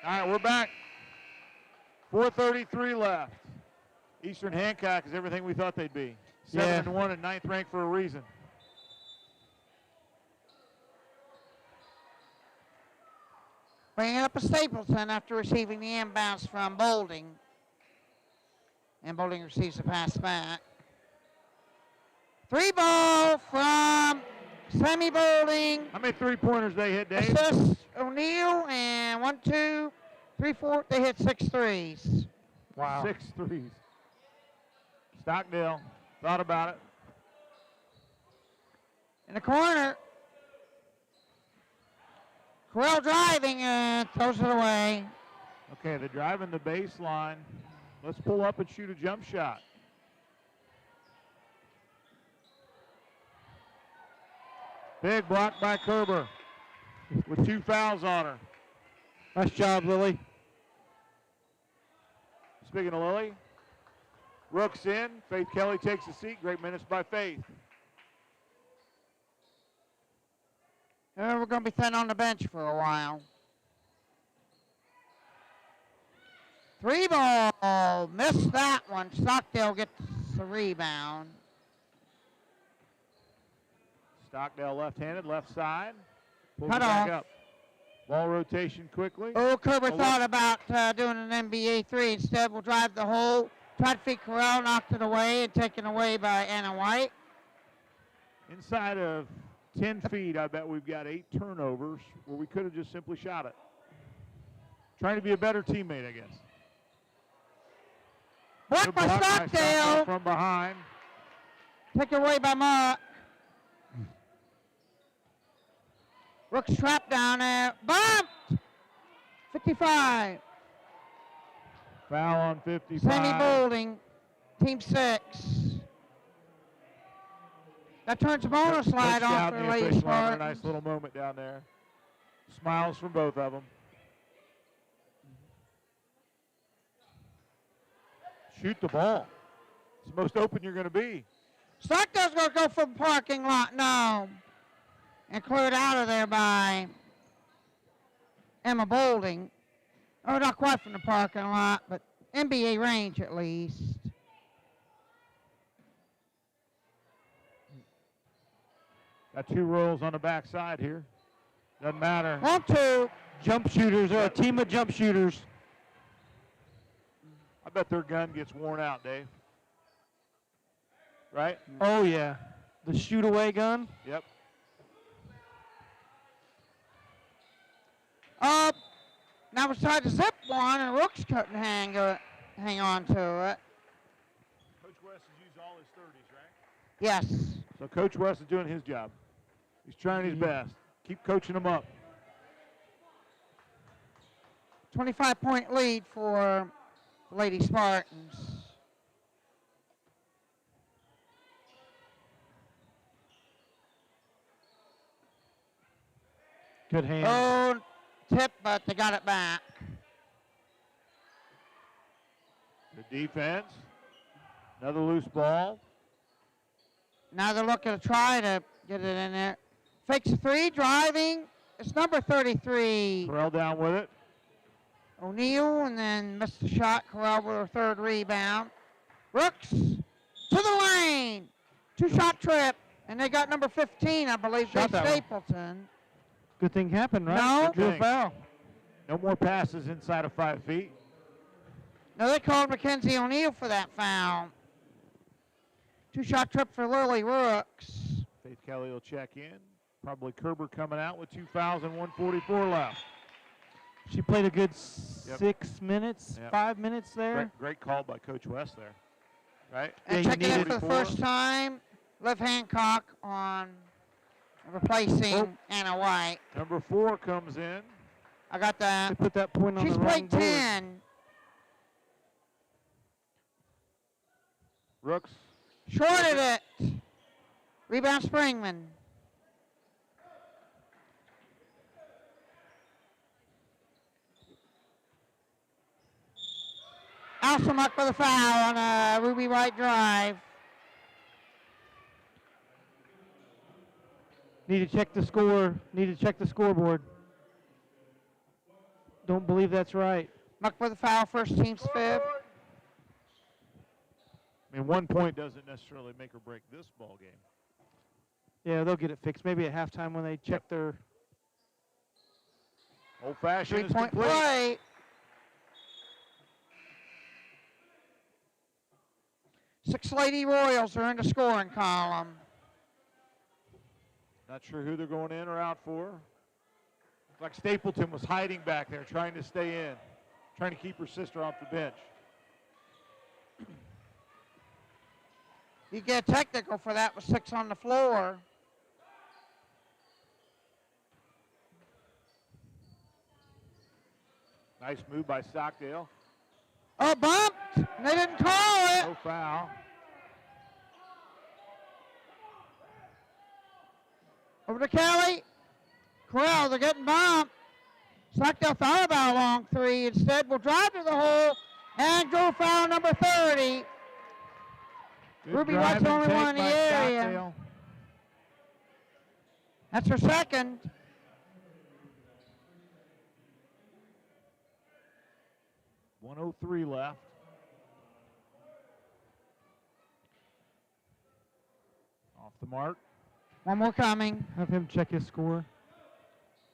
All right, we're back. 4:33 left. Eastern Hancock is everything we thought they'd be. 7-1 and 9th ranked for a reason. Bringing up a Stapleton after receiving the inbounds from Bolding. And Bolding receives the pass back. 3 ball from Sammy Bolding. How many three-pointers they hit, Dave? Assist O'Neill, and 1, 2, 3, 4. They hit 6 threes. Wow. 6 threes. Stockdale thought about it. In the corner. Corral driving and throws it away. Okay, they're driving the baseline. Let's pull up and shoot a jump shot. Big block by Kerber with 2 fouls on her. Nice job, Lily. Speaking of Lily, Rooks in. Faith Kelly takes a seat. Great minutes by Faith. We're going to be thin on the bench for a while. 3 ball. Missed that one. Stockdale gets the rebound. Stockdale left-handed, left side. Pulls Cut it back off. up. Ball rotation quickly. Oh, Kerber Oh, thought about doing an NBA 3. Instead, we'll drive the hole. Tried to feed Corral, knocked it away, and taken away by Anna White. Inside of 10 feet, I bet we've got 8 turnovers where we could have just simply shot it. Trying to be a better teammate, I guess. Blocked Good by block Stockdale. from behind. Taken away by Muck. Rooks trapped down there. Bumped. 55. Foul on 55. Sammy Bolding, team 6. That turns a bonus slide Touchdown off the for Lady official having a Spartans. nice little moment down there. Smiles from both of them. Shoot the ball. It's the most open you're going to be. Stockdale's going to go for the parking lot. No. And cleared out of there by Emma Boulding. Oh, not quite from the parking lot, but NBA range at least. Got 2 rolls on the backside here. Doesn't matter. 1, 2. Jump shooters. They're a team of jump shooters. I bet their gun gets worn out, Dave. Right? Oh, yeah. The shoot-away gun. Yep. Now it's tried to zip one, and Rooks couldn't hang on to it. Coach West has used all his 30s, right? Yes. So Coach West is doing his job. He's trying his best. Keep coaching them up. 25-point lead for Lady Spartans. Good hand. Oh, tip, but they got it back. Good defense. Another loose ball. Now they're looking to try to get it in there. Fakes a 3, driving. It's number 33. Corral down with it. O'Neal, and then missed the shot. Corral with her 3rd rebound. Rooks to the lane. 2-shot trip. And they got number 15, I believe, Shot Jay that one. Stapleton. Good thing happened, right? No. Good Good thing. foul. No more passes inside of 5 feet. No, they called Mackenzie O'Neal for that foul. 2-shot trip for Lily Rooks. Faith Kelly will check in. Probably Kerber coming out with 2 fouls and 1:44 left. She played a good 6 minutes, Yep. 5 minutes there. Great call by Coach West there. Right? And you checking in needed for the first time, Liv Hancock on replacing Anna White. Number 4 comes in. I got They that. put that point on She's the wrong played board. 10. Rooks. Shorted it. Rebound Springman. Alsamuck with a foul on a Ruby White drive. Need to check the score. Need to check the scoreboard. Don't believe that's right. Muck with a foul, first team's 5th. I mean, 1 point doesn't necessarily make or break this ball game. Yeah, they'll get it fixed. Maybe at halftime when they check their. Old-fashioned is 3-point complete. play. Six Lady Royals are in the scoring column. Not sure who they're going in or out for. Looks like Stapleton was hiding back there, trying to stay in, trying to keep her sister off the bench. You get technical for that with 6 on the floor. Nice move by Stockdale. Oh, bumped. They didn't call it. No foul. Over to Kelly. Corral, they're getting bumped. Stockdale thought about a long 3. Instead, will drive to the hole and go foul number 30. Good Ruby drive White's the and only take one in the by area. Stockdale. That's her 2nd. .103 left. Off the mark. One more coming. Have him check his score.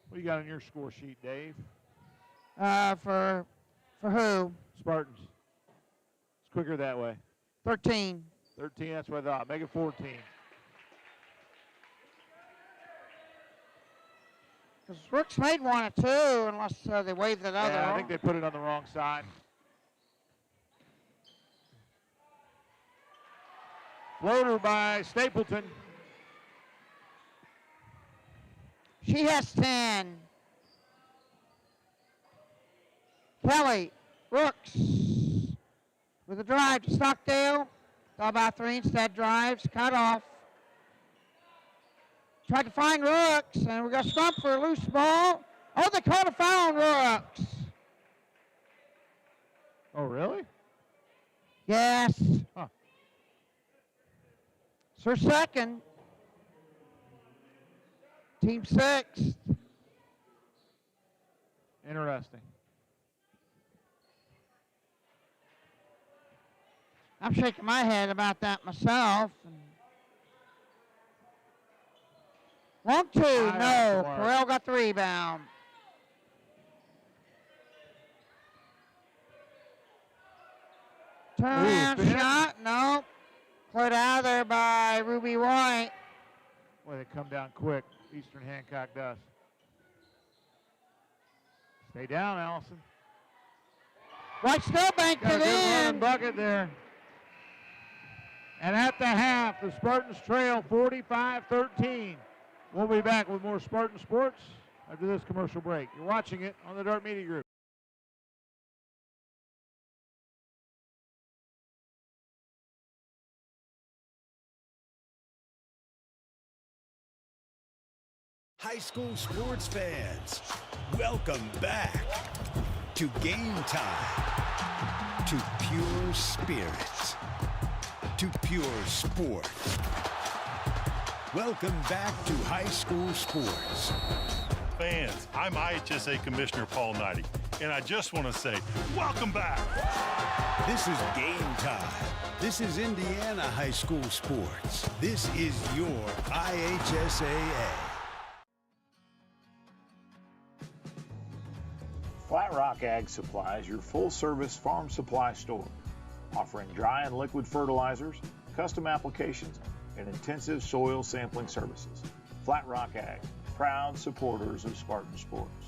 What do you got on your score sheet, Dave? For who? Spartans. It's quicker that way. 13. 13, that's what I thought. Make it 14. Because Rooks made 1 or 2 unless they waved that other. Yeah, I think they put it on the wrong side. Floater by Stapleton. She has 10. Kelly, Rooks with a drive to Stockdale. Thought about 3 instead, drives, cut off. Tried to find Rooks, and we got scrumped for a loose ball. Oh, they called a foul on Rooks. Oh, really? Yes. Huh. her second. Team sixth. Interesting. I'm shaking my head about that myself. 1-2, no. Correll got the rebound. Turnaround shot, no. Put out of there by Ruby White. Boy, they come down quick. Eastern Hancock does. Stay down, Allison. White still banked Got a it good running in. bucket there. And at the half, the Spartans trail 45-13. We'll be back with more Spartan Sports after this commercial break. You're watching it on the Dart Media Group. High school sports fans, welcome back to Game Time, to pure spirits, to pure sports. Welcome back to high school sports. Fans, I'm IHSAA Commissioner Paul Knighty, and I just want to say, welcome back. This is Game Time. This is Indiana high school sports. This is your IHSAA. Flat Rock Ag Supply is your full-service farm supply store, offering dry and liquid fertilizers, custom applications, and intensive soil sampling services. Flat Rock Ag, proud supporters of Spartan Sports.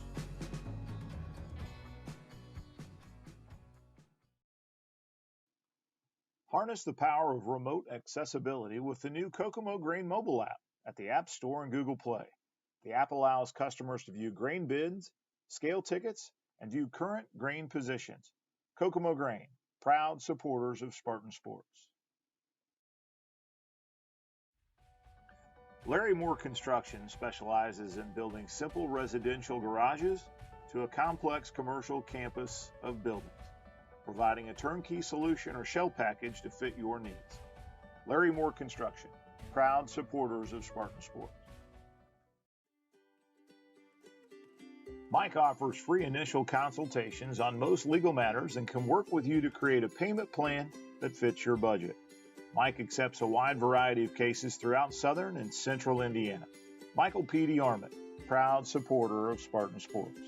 Harness the power of remote accessibility with the new Kokomo Grain mobile app at the App Store and Google Play. The app allows customers to view grain bids, scale tickets, and view current grain positions. Kokomo Grain, proud supporters of Spartan Sports. Larry Moore Construction specializes in building simple residential garages to a complex commercial campus of buildings, providing a turnkey solution or shell package to fit your needs. Larry Moore Construction, proud supporters of Spartan Sports. Mike offers free initial consultations on most legal matters and can work with you to create a payment plan that fits your budget. Mike accepts a wide variety of cases throughout southern and central Indiana. Michael P. DeArmond, proud supporter of Spartan Sports.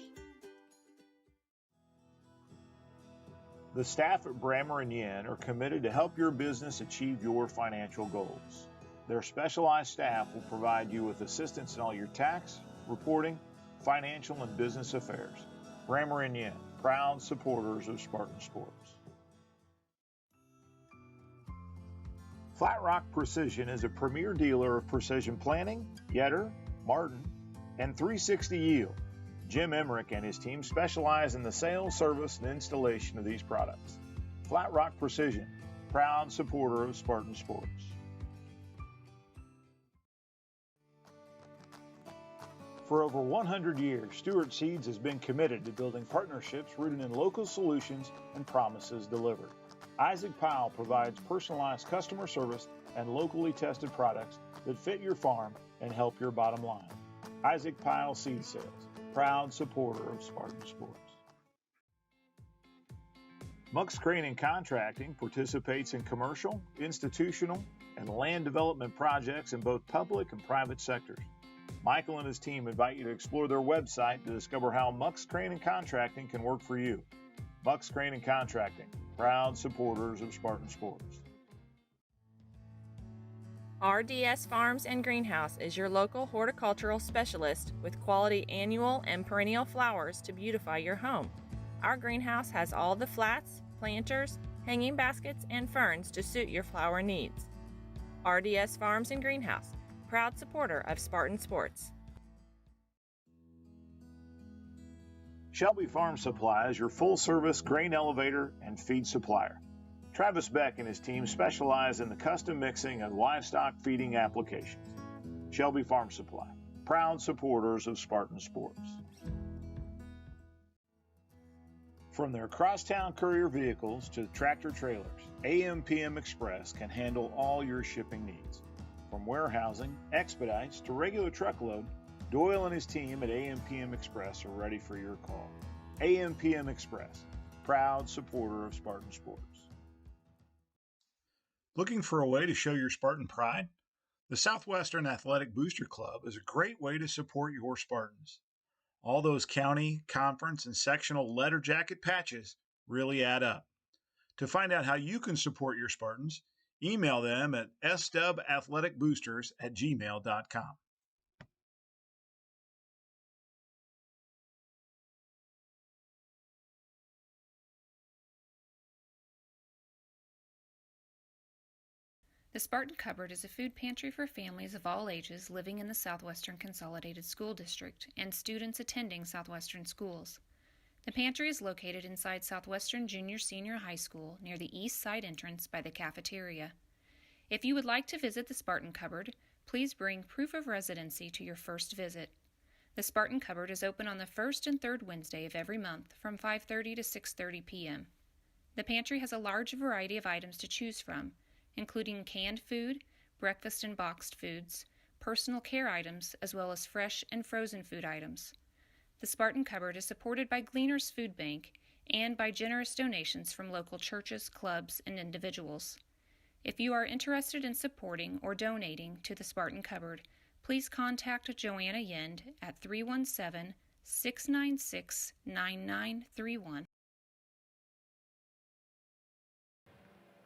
The staff at Brammer & Yen are committed to help your business achieve your financial goals. Their specialized staff will provide you with assistance in all your tax, reporting, financial, and business affairs. Brammer & Yen, proud supporters of Spartan Sports. Flat Rock Precision is a premier dealer of precision planting, Yetter, Martin, and 360 Yield. Jim Emmerich and his team specialize in the sale, service, and installation of these products. Flat Rock Precision, proud supporter of Spartan Sports. For over 100 years, Stewart Seeds has been committed to building partnerships rooted in local solutions and promises delivered. Isaac Powell provides personalized customer service and locally tested products that fit your farm and help your bottom line. Isaac Powell Seed Sales, proud supporter of Spartan Sports. Muck's Crane & Contracting participates in commercial, institutional, and land development projects in both public and private sectors. Michael and his team invite you to explore their website to discover how Muck's Crane & Contracting can work for you. Muck's Crane & Contracting, proud supporters of Spartan Sports. RDS Farms and Greenhouse is your local horticultural specialist with quality annual and perennial flowers to beautify your home. Our greenhouse has all the flats, planters, hanging baskets, and ferns to suit your flower needs. RDS Farms and Greenhouse, proud supporter of Spartan Sports. Shelby Farm Supply is your full-service grain elevator and feed supplier. Travis Beck and his team specialize in the custom mixing of livestock feeding applications. Shelby Farm Supply, proud supporters of Spartan Sports. From their crosstown courier vehicles to tractor trailers, AM/PM Express can handle all your shipping needs. From warehousing, expedites, to regular truckload, Doyle and his team at AM/PM Express are ready for your call. AM/PM Express, proud supporter of Spartan sports. Looking for a way to show your Spartan pride? The Southwestern Athletic Booster Club is a great way to support your Spartans. All those county, conference, and sectional letter jacket patches really add up. To find out how you can support your Spartans, email them at stubathleticboosters@gmail.com. The Spartan Cupboard is a food pantry for families of all ages living in the Southwestern Consolidated School District and students attending Southwestern schools. The pantry is located inside Southwestern Junior-Senior High School near the east side entrance by the cafeteria. If you would like to visit the Spartan Cupboard, please bring proof of residency to your first visit. The Spartan Cupboard is open on the first and third Wednesday of every month from 5:30 to 6:30 p.m. The pantry has a large variety of items to choose from, including canned food, breakfast and boxed foods, personal care items, as well as fresh and frozen food items. The Spartan Cupboard is supported by Gleaners Food Bank and by generous donations from local churches, clubs, and individuals. If you are interested in supporting or donating to the Spartan Cupboard, please contact Joanna Yend at 317-696-9931.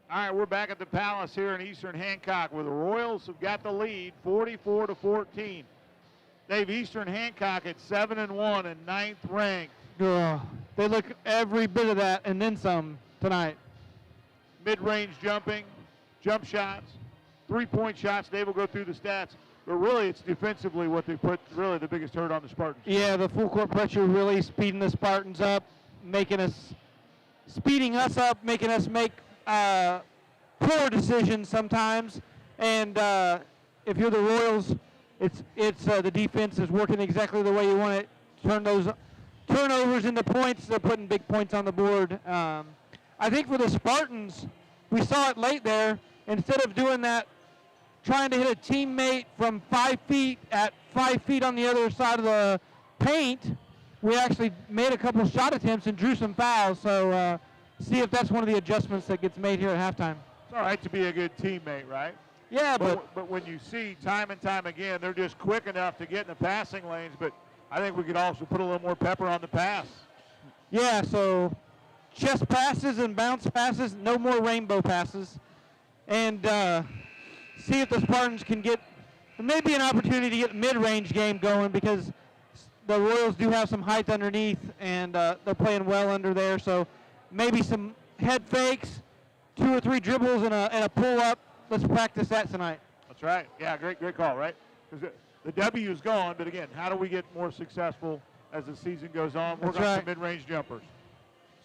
All right, we're back at the Palace here in Eastern Hancock where the Royals have got the lead 44-14. Dave, Eastern Hancock at 7-1 and 9th ranked. They look every bit of that and then some tonight. Mid-range jumping, jump shots, three-point shots. Dave will go through the stats. But really, it's defensively what they put really the biggest hurt on the Spartans. Yeah, the full court pressure really speeding the Spartans up, speeding us up, making us make poor decisions sometimes. And if you're the Royals, it's the defense is working exactly the way you want it. Turn those turnovers into points. They're putting big points on the board. I think for the Spartans, we saw it late there. Instead of doing that, trying to hit a teammate from 5 feet at 5 feet on the other side of the paint, we actually made a couple shot attempts and drew some fouls. So see if that's one of the adjustments that gets made here at halftime. It's all right to be a good teammate, right? Yeah, but when you see time and time again, they're just quick enough to get in the passing lanes, but I think we could also put a little more pepper on the pass. Yeah, so chest passes and bounce passes, no more rainbow passes. And see if the Spartans can get maybe an opportunity to get a mid-range game going because the Royals do have some height underneath and they're playing well under there. So maybe some head fakes, 2 or 3 dribbles and a pull-up. Let's practice that tonight. That's right. Yeah, great call, right? Because the W is gone, but again, how do we get more successful as the season goes on? Work on some mid-range jumpers.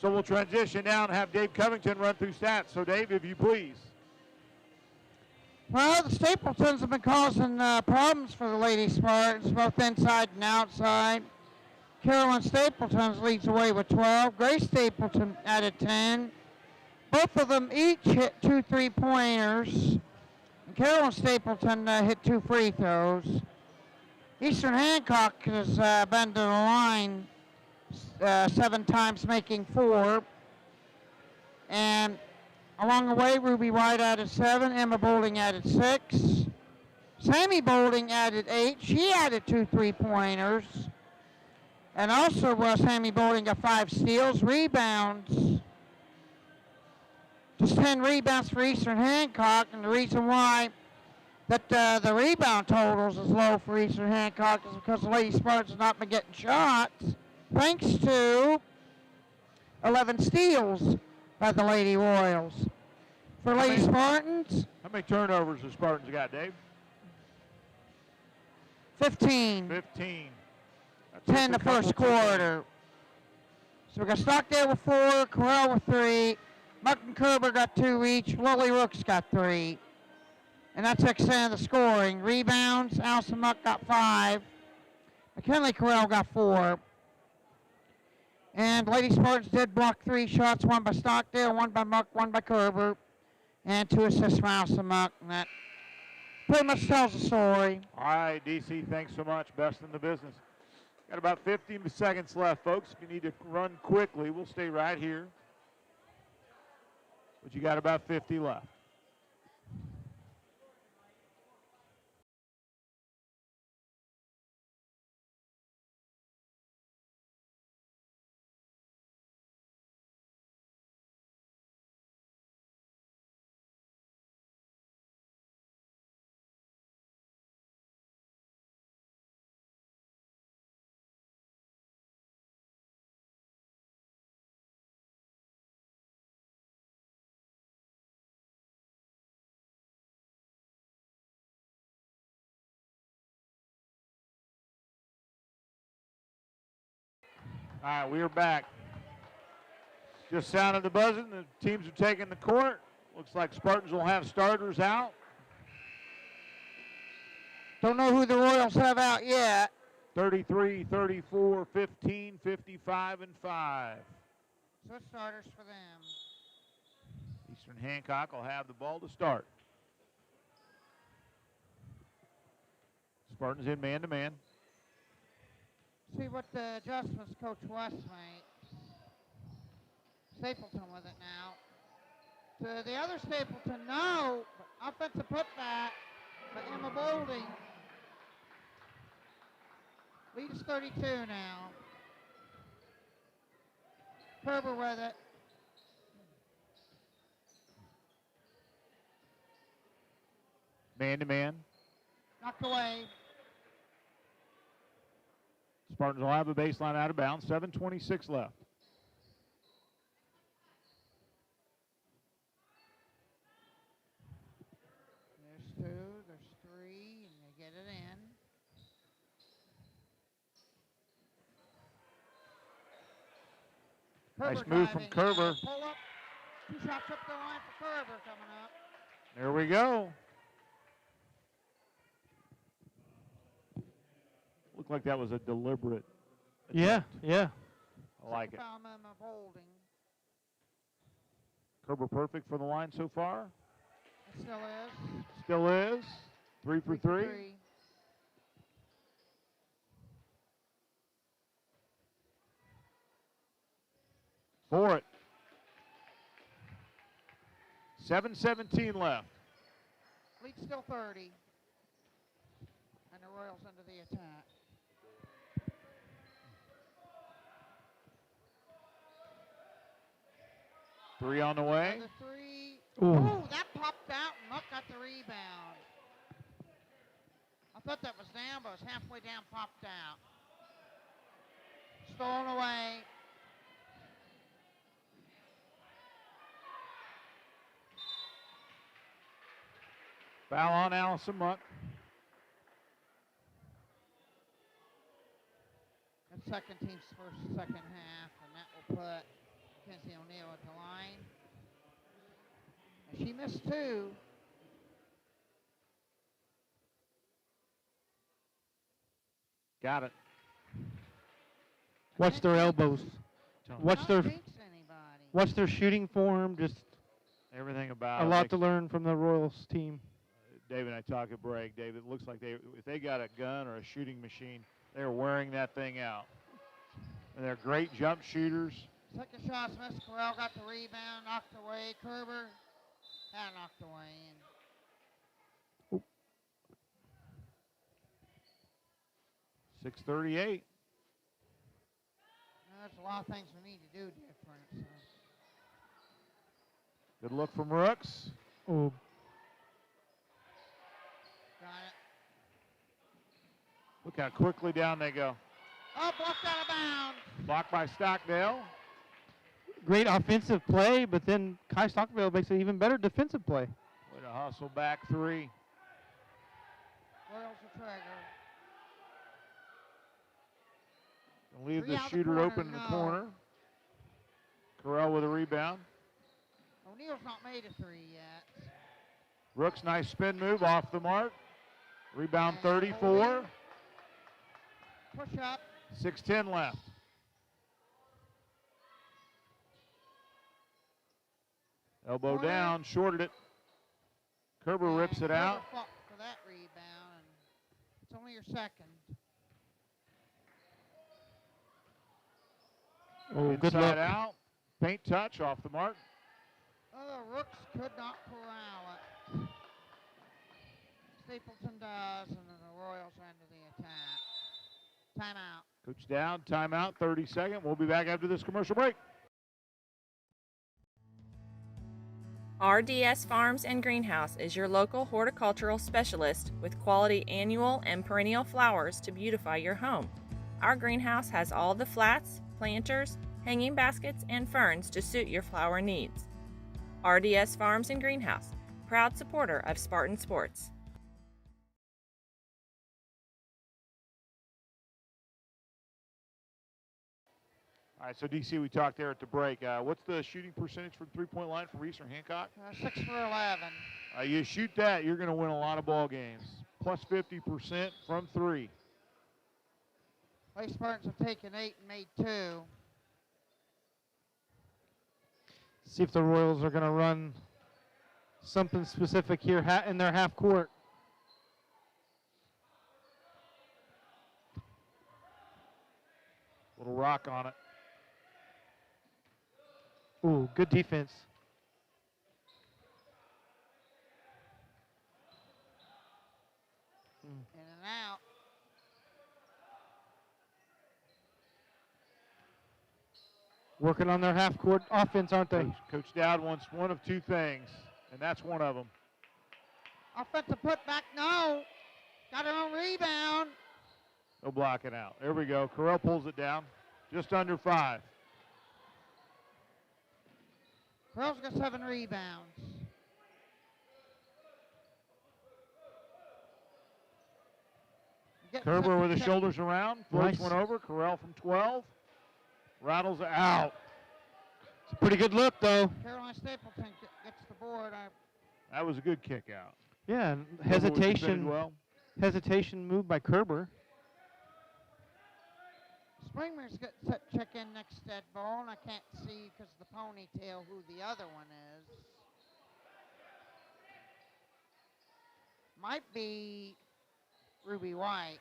So we'll transition now and have Dave Covington run through stats. So Dave, if you please. Well, the Stapletons have been causing problems for the Lady Spartans, both inside and outside. Carolyn Stapleton leads away with 12. Grace Stapleton added 10. Both of them each hit 2 3-pointers. And Carolyn Stapleton hit 2 free throws. Eastern Hancock has been to the line 7 times, making 4. And along the way, Ruby White added 7. Emma Boulding added 6. Sammy Boulding added 8. She added 2 3-pointers. And also Sammy Boulding got 5 steals, rebounds. Just 10 rebounds for Eastern Hancock. And the reason why that the rebound totals is low for Eastern Hancock is because the Lady Spartans have not been getting shots, thanks to 11 steals by the Lady Royals. For Lady Spartans. How many turnovers the Spartans got, Dave? 15. 15. 10 the first quarter. So we got Stockdale with 4, Corral with 3, Muck and Kerber got 2 each, Lily Rooks got 3. And that's the extent of the scoring. Rebounds, Allison Muck got 5. McKinley Corral got 4. And Lady Spartans did block 3 shots, 1 by Stockdale, 1 by Muck, 1 by Kerber, and 2 assists from Allison Muck. And that pretty much tells the story. All right, DC, thanks so much. Best in the business. Got about 15 seconds left, folks. If you need to run quickly, we'll stay right here. But you got about 50 left. All right, we are back. Just sounded the buzzing. The teams are taking the court. Looks like Spartans will have starters out. Don't know who the Royals have out yet. 33, 34, 15, 55, and 5. So starters for them. Eastern Hancock will have the ball to start. Spartans in man-to-man. See what the adjustments Coach West makes. Stapleton with it now. To the other Stapleton, no. Offensive putback for Emma Boulding. Lead is 32 now. Kerber with it. Man-to-man. Knocked away. Spartans will have a baseline out of bounds. 7:26 left. There's two, there's three, and they get it in. Nice Kerber move from driving. Kerber. Pull up. 2 shots up the line for Kerber coming up. There we go. Looked like that was a deliberate Yeah, attempt. yeah. I like it. Foul Emma Boulding. Kerber perfect for the line so far. It still is. Still is. 3 for 3. For it. 7:17 left. Lead still 30. And the Royals into the attack. Three on the way. Another three. Ooh. Oh, that popped out and Muck got the rebound. I thought that was down, but it was halfway down, popped out. Stolen away. Foul on Allison Muck. That's second team's second half, and that will put Mackenzie O'Neill at the line. And she missed 2. Got it. Watch their elbows. Watch their Anybody. watch their shooting form. Just Everything about a it. lot to learn from the Royals team. David and I talk at break. David, it looks like if they got a gun or a shooting machine, they're wearing that thing out. And they're great jump shooters. Second shot, Smith Corral got the rebound, knocked away. Kerber had knocked away. And 6:38. there's a lot of things we need to do different. So. Good look from Rooks. Oh, Got it. Look how quickly down they go. Oh, blocked out of bounds. Blocked by Stockdale. great offensive play, but then Kai Stockville makes an even better defensive play. With a hustle back 3. Royals a trigger. And leave Three the out shooter corner, open in the no. corner. Corral with a rebound. O'Neill's not made a 3 yet. Rooks, nice spin move off the mark. Rebound And 34. Holding. Push up. 6:10 left. Elbow Corner. down, shorted it. Kerber rips it Kerber out. fought for that It's only your second. Oh, good Inside luck. out. Paint touch off the mark. Oh, the Rooks could not corral it. Stapleton does, and then the Royals enter the attack. Timeout. Coach down, timeout, 30-second. We'll be back after this commercial break. RDS Farms and Greenhouse is your local horticultural specialist with quality annual and perennial flowers to beautify your home. Our greenhouse has all the flats, planters, hanging baskets, and ferns to suit your flower needs. RDS Farms and Greenhouse, proud supporter of Spartan Sports. All right, so DC, we talked there at the break. What's the shooting percentage for the three-point line for Eastern Hancock? 6 for 11. You shoot that, you're going to win a lot of ball games. Plus 50% from 3. Lady Spartans have taken 8 and made 2. See if the Royals are going to run something specific here in their half court. Little rock on it. Ooh, good defense. In and out. Working on their half court offense, aren't they? Coach Dowd wants one of 2 things, and that's one of them. Offensive putback, no. Got her own rebound. No blocking out. There we go. Correll pulls it down. Just under 5. Correll's got 7 rebounds. Kerber with his shoulders around. Floats Nice. one over. Correll from 12. Rattles out. It's a pretty good look, though. Caroline Stapleton gets the board. That was a good kick out. Yeah, and Kerber was defended hesitation. well. Hesitation move by Kerber. Springer's got set check in next to that ball, and I can't see because of the ponytail who the other one is. Might be Ruby White.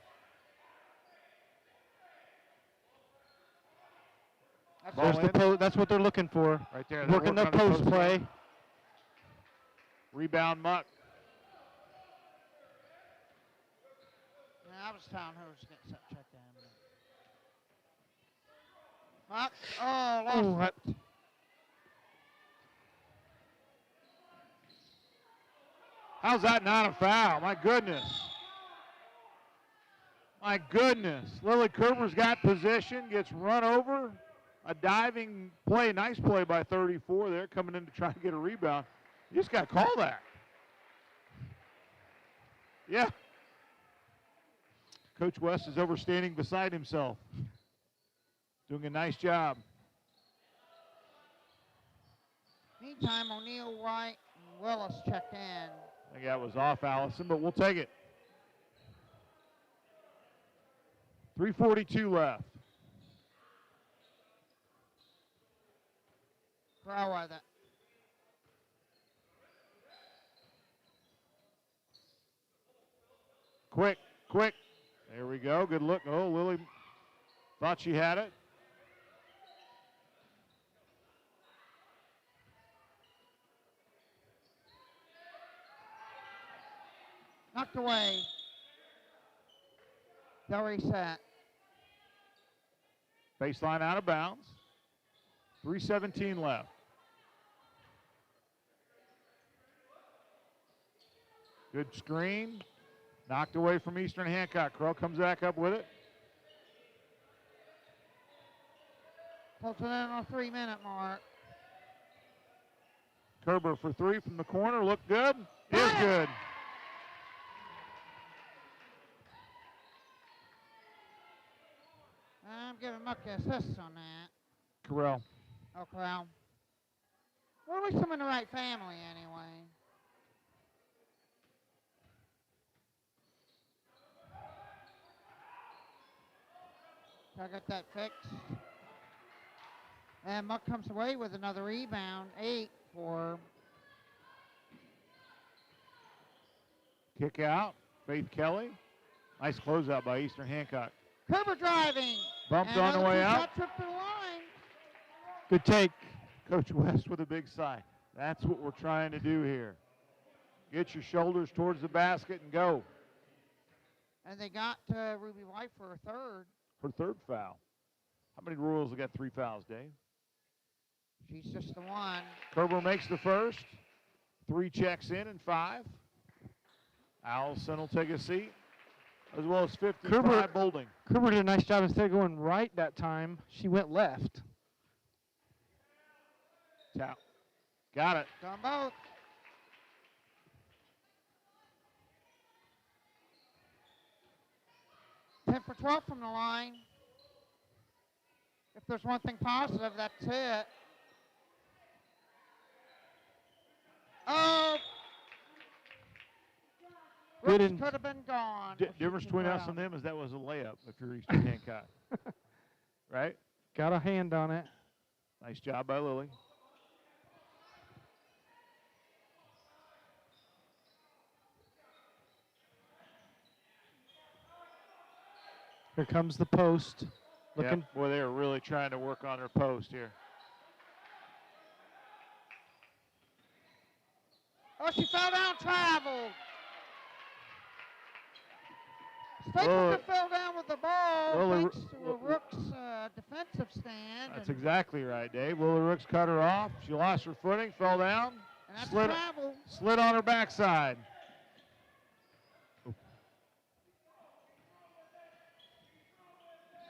That's what they're looking for. Right there. They're Working the on the post play. game. Rebound Muck. Yeah, I was telling her to get set check in. Muck. Oh, lost it. How's that not a foul? My goodness. My goodness. Lily Kerber's got position, gets run over. A diving play, nice play by 34 there, coming in to try to get a rebound. You just got to call that. Yeah. Coach West is overstanding beside himself. Doing a nice job. Meantime, O'Neal, White, and Willis check in. I think that was off Allison, but we'll take it. 3:42 left. Throw with it. Quick, quick. There we go. Good look. Oh, Lily thought she had it. Knocked away. They'll reset. Baseline out of bounds. 3:17 left. Good screen. Knocked away from Eastern Hancock. Crow comes back up with it. Pulls it in on a 3-minute mark. Kerber for 3 from the corner. Look good. Is good. I'm giving Muck the assist on that. Corral. Oh, Corral. Well, at least I'm in the right family anyway. I got that fixed. And Muck comes away with another rebound. 8 for Kick out. Faith Kelly. Nice closeout by Eastern Hancock. Cooper driving. Bumped And on the way another out. two-shot trip to the line. Good take. Coach West with a big sigh. That's what we're trying to do here. Get your shoulders towards the basket and go. And they got Ruby White for a third. For third foul. How many Royals have got 3 fouls, Dave? She's just the one. Kerber makes the first. 3 checks in and 5. Allison will take a seat, as well as 55 Boulding. Kerber did a nice job. Instead of going right that time, she went left. Tap. Got it. Done both. Ten for 12 from the line. If there's one thing positive, that's it. Oh. Good Brooks could have been gone. Difference between us and them is that was a layup if you're Eastern Hancock. Right? Got a hand on it. Nice job by Lily. Here comes the post. Looking. Yep. Boy, they are really trying to work on their post here. Oh, she fell down, traveled. Stapleton fell down with the ball thanks to a Rook's defensive stand. That's exactly right, Dave. Lily Rooks cut her off. She lost her footing, fell down, and that's travel. Slid on her backside.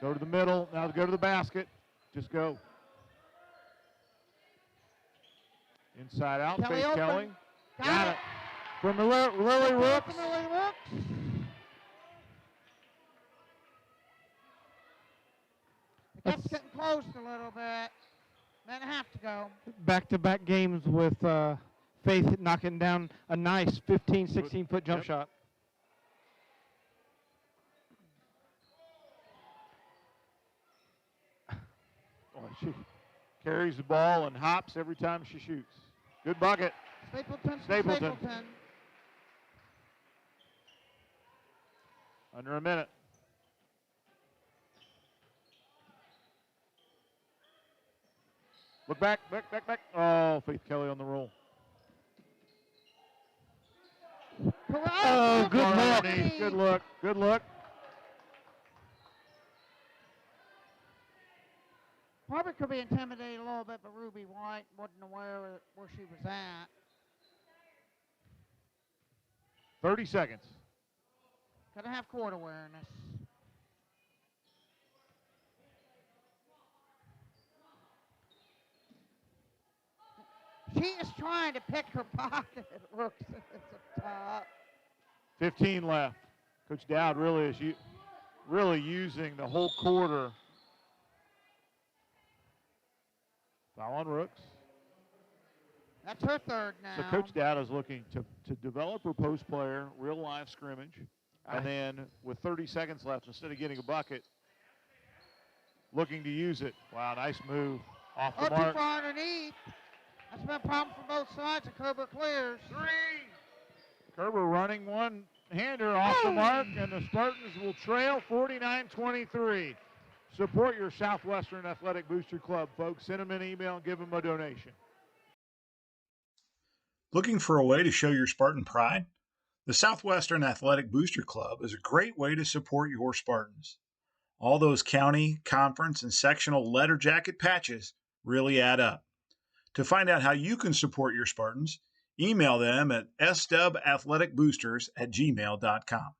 Go to the middle. Now go to the basket. Just go. Inside out. Kelly Face open. Kelly. Got it. From Lily Rooks. The gap's getting close a little bit. Then have to go. Back-to-back games with Faith knocking down a nice 15, 16-foot jump shot. She carries the ball and hops every time she shoots. Good bucket. Stapleton. Under a minute. Look back. Oh, Faith Kelly on the roll. Oh, Good look. Probably could be intimidated a little bit, but Ruby White wasn't aware of where she was at. 30 seconds. Gotta have court awareness. She is trying to pick her pocket. Rooks at the top. 15 left. Coach Dowd really is using the whole quarter. Foul on Rooks. That's her third now. So Coach Dowd is looking to develop her post player, real live scrimmage, and then with 30 seconds left, instead of getting a bucket, looking to use it. Wow, nice move off the mark. Too far underneath. That's been a problem for both sides, and Kerber clears. 3. Kerber running one-hander off the mark, and the Spartans will trail 49-23. Support your Southwestern Athletic Booster Club, folks. Send them an email and give them a donation. Looking for a way to show your Spartan pride? The Southwestern Athletic Booster Club is a great way to support your Spartans. All those county, conference, and sectional letter jacket patches really add up. To find out how you can support your Spartans, email them at swathleticboosters@gmail.com.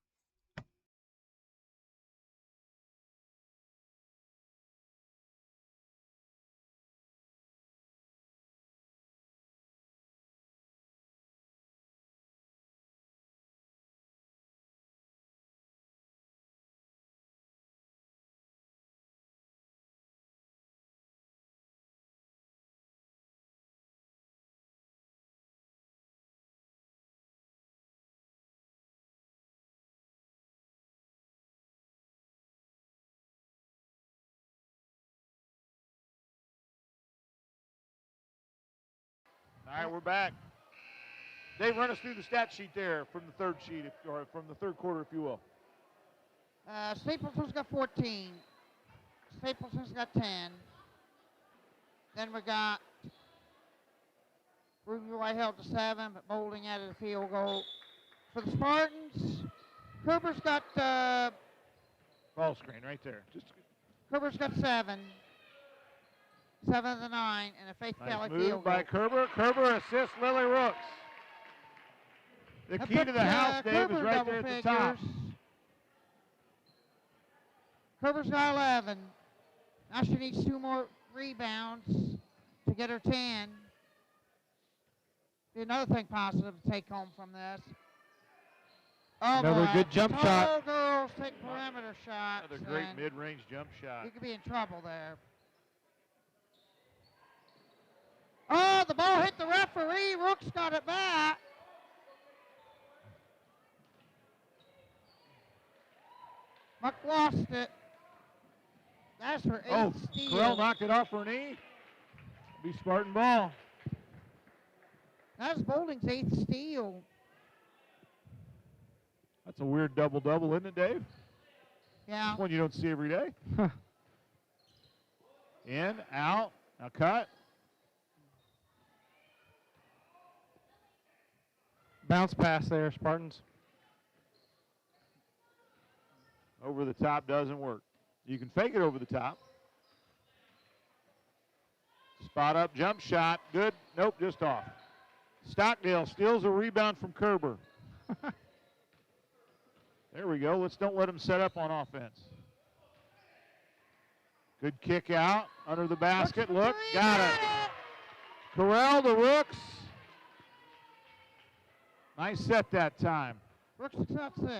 All right, we're back. Dave, run us through the stat sheet there from the third sheet, or from the third quarter, if you will. Stapleton's got 14. Stapleton's got 10. Then we got Ruby White held to 7, but Boulding added a field goal. For the Spartans, Kerber's got Ball screen right there. Kerber's got 7. 7 of the 9, and a Faith Kelly Nice field move by goal. Kerber. Kerber assists Lily Rooks. The key to the house, Dave, is right there at the top. Kerber's got 11. Now she needs 2 more rebounds to get her 10. Another thing positive to take home from this. Oh, Another boy. good jump shot. All girls take perimeter shots. Another great and mid-range jump shot. you could be in trouble there. Oh, the ball hit the referee. Rooks got it back. Muck lost it. That's her 8th steal. Corell knocked it off her knee. Be Spartan ball. That's Boulding's 8th steal. That's a weird double-double, isn't it, Dave? Yeah. One you don't see every day. In, out, now cut. Bounce pass there, Spartans. Over the top doesn't work. You can fake it over the top. Spot up jump shot. Good. Nope, just off. Stockdale steals a rebound from Kerber. There we go. Don't let him set up on offense. Good kick out under the basket. Look, got it. Corral to Rooks. Nice set that time. Rooks got 6.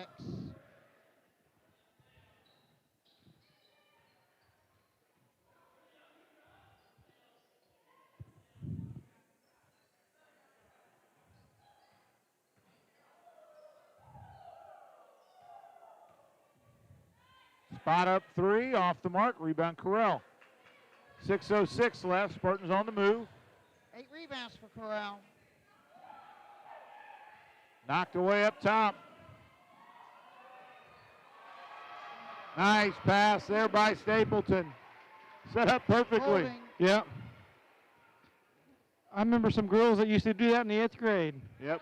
Spot up 3, off the mark, rebound Corral. 6:06 left, Spartans on the move. 8 rebounds for Corral. Knocked away up top. Nice pass there by Stapleton. Set up perfectly. Holding. Yep. I remember some girls that used to do that in the 8th grade. Yep.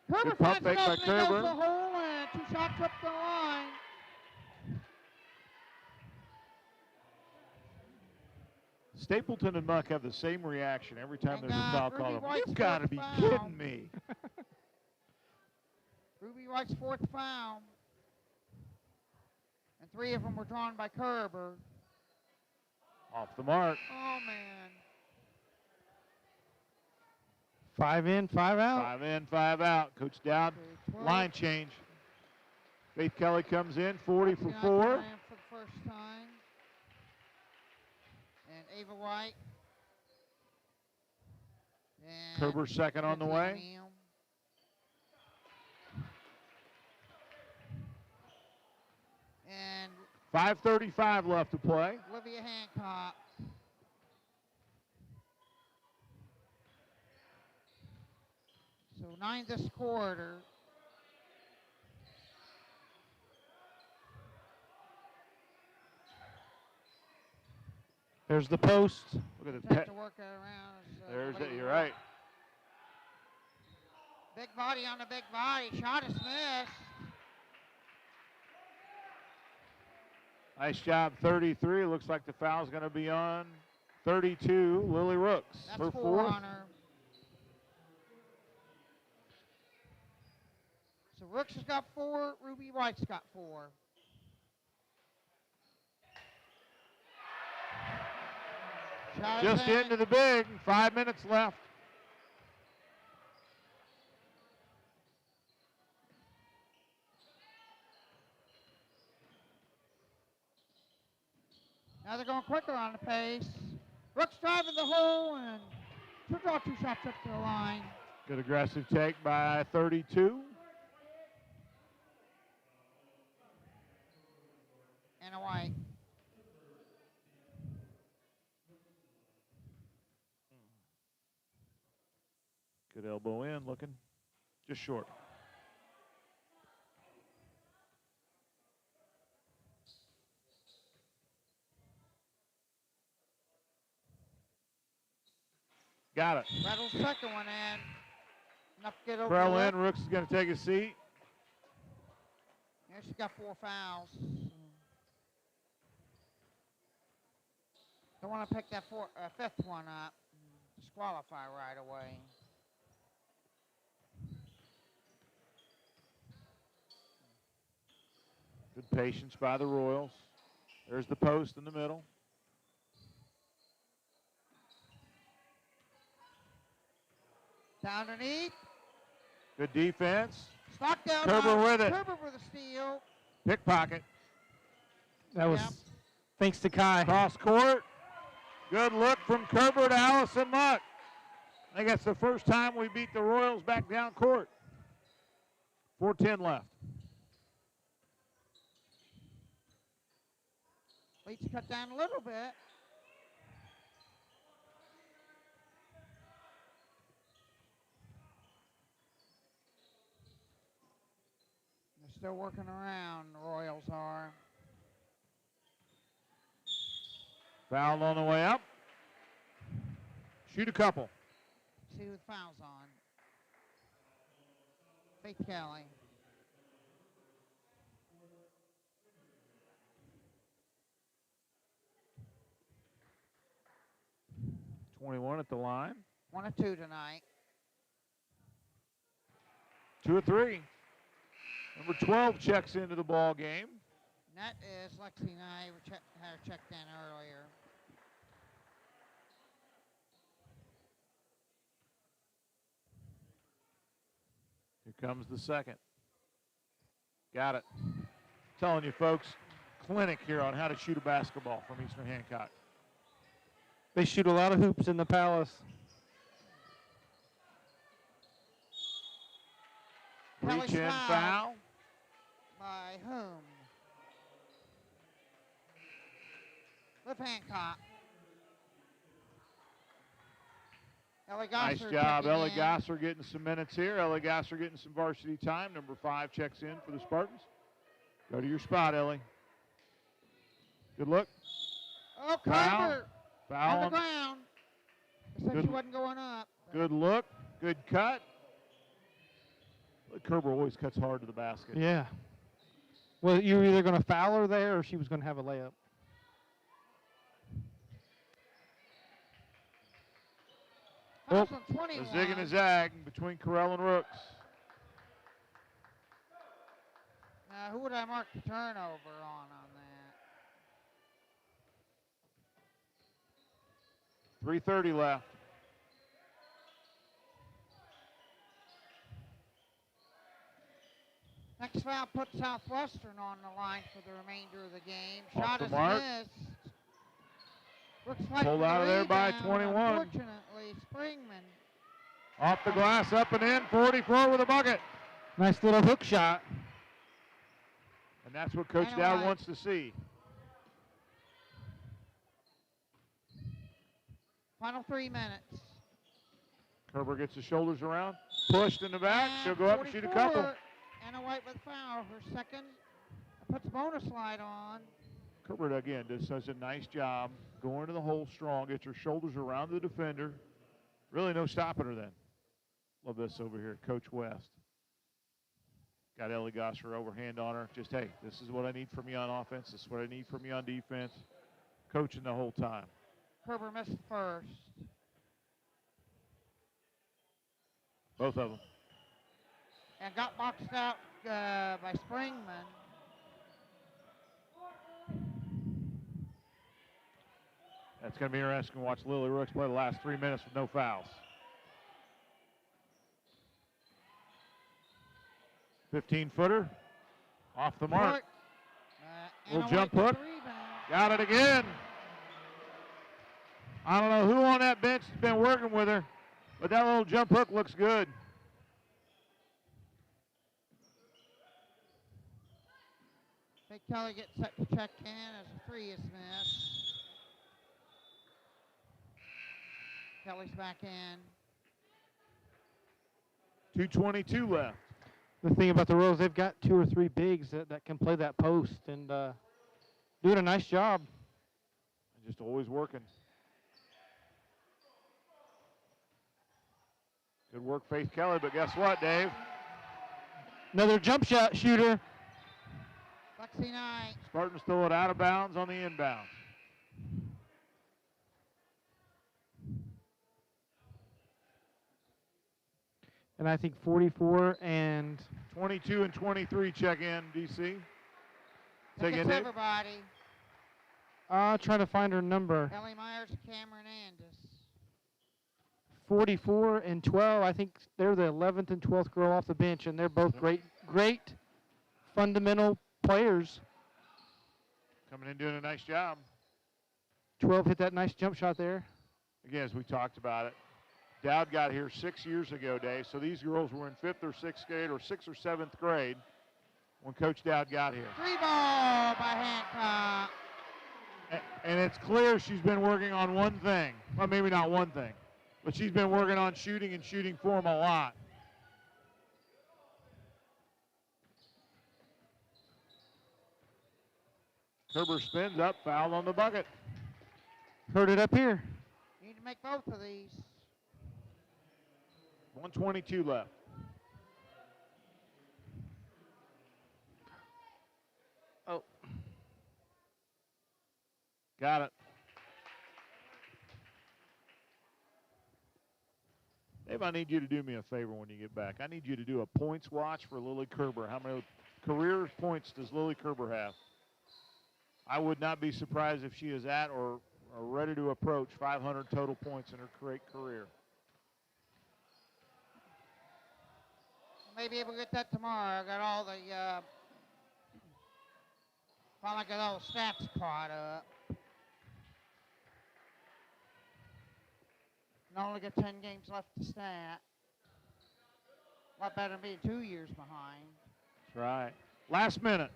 Kerber Good pump finds fake an by opening, goes Kerber. the hole, and 2 shots up the line. Stapleton and Muck have the same reaction every time And, there's a foul Ruby called. White's You've got to fourth be foul. kidding me. Ruby White's 4th foul. And 3 of them were drawn by Kerber. Off the mark. Oh, man. 5 in, 5 out. 5 in, 5 out. Coach Dowd, Okay, 12. line change. Faith Kelly comes in, 40 for 4. For the first time. And Ava White. And Kerber second on the way. O'Neal. And 5:35 left to play. Olivia Hancock. So 9 this quarter. There's the post. Look at the Have to work that around. There's it. Lady You're right. Big body on the big body. Shot is missed. Nice job, 33. Looks like the foul's going to be on 32, Lily Rooks. That's her 4 fourth. on her. So Rooks has got 4. Ruby White's got 4. Shot is Just into the big. 5 minutes left. Now they're going quicker on the pace. Rooks driving the hole and she'll draw 2 shots up to the line. Good aggressive take by 32. And a White. Good elbow in, looking just short. Got it. Rattles second one in. Enough to get over Krell the in. Rooks is going to take a seat. Yeah, she's got 4 fouls. Don't want to pick that fifth one up. Disqualify right away. Good patience by the Royals. There's the post in the middle. Down underneath. Good defense. Stockdale. Kerber with it. Kerber with a steal. Pickpocket. That was thanks to Kai. Cross court. Good look from Kerber to Allison Muck. I think that's the first time we beat the Royals back down court. 4:10 left. Leach cut down a little bit. They're still working around, the Royals are. Foul on the way up. Shoot a couple. See who the foul's on. Faith Kelly. .21 at the line. 1 of 2 tonight. 2 of 3. Number 12 checks into the ball game. And that is Lexi and I had her checked in earlier. Here comes the second. Got it. Telling you folks, clinic here on how to shoot a basketball from Eastern Hancock. They shoot a lot of hoops in the Palace. Reach in foul. By whom? Liv Hancock. Ellie Gosser. Nice job. Ellie in. Gosser getting some minutes here. Ellie Gosser getting some varsity time. Number 5 checks in for the Spartans. Go to your spot, Ellie. Good look. Oh, Foul. Kerber. Foul. On the ground. It said she wasn't going up. Good look. Good cut. Kerber always cuts hard to the basket. Yeah. Well, you were either going to foul her there or she was going to have a layup. Fouls Oh, on 21. a zig and a zag between Corell and Rooks. Now, who would I mark the turnover on that? 3:30 left. Next foul puts Southwestern on the line for the remainder of the game. Off Shot the is mark. missed. Brooks fighting Pulled for the out of there by rebound. 21. Unfortunately, Springman. Off the glass, up and in, 44 with a bucket. Nice little hook shot. And that's what Coach And a Dowd white. wants to see. Final 3 minutes. Kerber gets his shoulders around, pushed in the back. She'll go up and shoot a couple. Anna White with foul, her second. Puts bonus slide on. Kerber, again, does such a nice job going to the hole strong, gets her shoulders around the defender. Really no stopping her then. Love this over here, Coach West. Got Ellie Gosser overhand on her. Just, hey, this is what I need from you on offense. This is what I need from you on defense. Coaching the whole time. Kerber missed first. Both of them. And got boxed out by Springman. That's going to be interesting to watch Lily Rooks play the last 3 minutes with no fouls. 15-footer. Off the mark. Little jump hook. Got it again. I don't know who on that bench has been working with her, but that little jump hook looks good. Big Kelly gets set to check in as a 3 is missed. Kelly's back in. 2:22 left. The thing about the Royals, they've got 2 or 3 bigs that can play that post and doing a nice job. Just always working. Good work, Faith Kelly, but guess what, Dave? Another jump shot shooter. Lexi Knight. Spartans throw it out of bounds on the inbound. And I think 44 and 22 and 23 check in, DC. Take in, Dave. Everybody. Trying to find her number. Ellie Myers and Cameron Andis. 44 and 12. I think they're the 11th and 12th girl off the bench, and they're both great fundamental players. Coming in doing a nice job. 12 hit that nice jump shot there. Again, as we talked about it, Dowd got here 6 years ago, Dave, so these girls were in 5th or 6th grade or 6th or 7th grade when Coach Dowd got here. 3 ball by Hancock. And it's clear she's been working on one thing. Well, maybe not one thing, but she's been working on shooting and shooting form a lot. Kerber spins up, foul on the bucket. Heard it up here. You need to make both of these. 1:22 left. Oh. Got it. Dave, I need you to do me a favor when you get back. I need you to do a points watch for Lily Kerber. How many career points does Lily Kerber have? I would not be surprised if she is at or ready to approach 500 total points in her career. Maybe able to get that tomorrow. I got all the finally got all the stats caught up. And only got 10 games left to stat. A lot better than being 2 years behind. That's right. Last minute.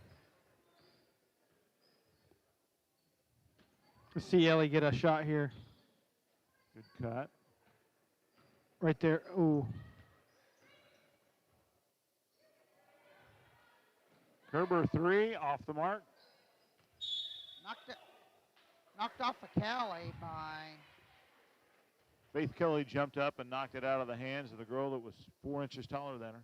Let's see Ellie get a shot here. Good cut. Right there. Ooh. Kerber 3 off the mark. Knocked off a Kelly by Faith Kelly jumped up and knocked it out of the hands of the girl that was 4 inches taller than her.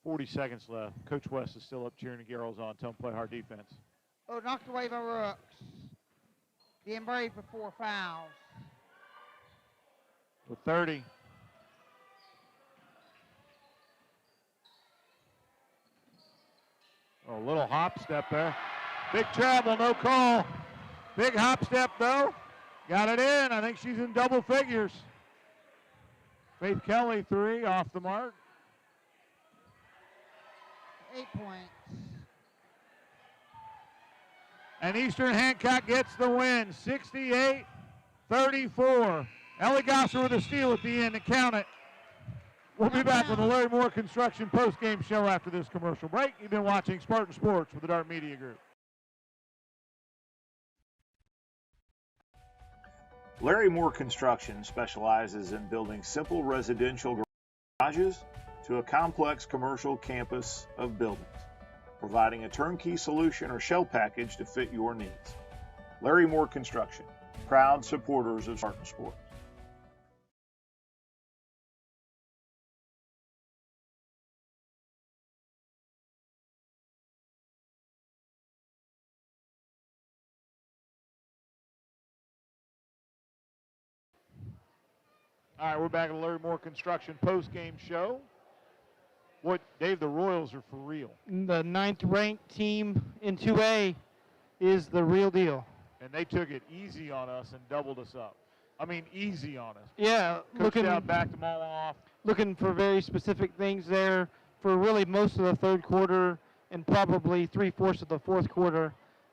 .40 left. Coach West is still up cheering the girls on. Tell them play hard defense. Oh, knocked away by Rooks. Being brave for 4 fouls. With 30. Oh, a little hop step there. Big travel, no call. Big hop step though. Got it in. I think she's in double figures. Faith Kelly 3 off the mark. 8 points. And Eastern Hancock gets the win, 68-34. Ellie Gosser with a steal at the end to count it. We'll be back with the Larry Moore Construction post-game show after this commercial break. You've been watching Spartan Sports with the Dart Media Group. Larry Moore Construction specializes in building simple residential garages to a complex commercial campus of buildings, providing a turnkey solution or shell package to fit your needs. Larry Moore Construction, proud supporters of Spartan Sports. All right, we're back at the Larry Moore Construction post-game show. What, Dave, the Royals are for real. The 9th-ranked team in 2A is the real deal. And they took it easy on us and doubled us up. I mean, easy on us. Yeah, Coach Dowd backed them all off. Looking for very specific things there for really most of the third quarter and probably 3/4 of the fourth quarter.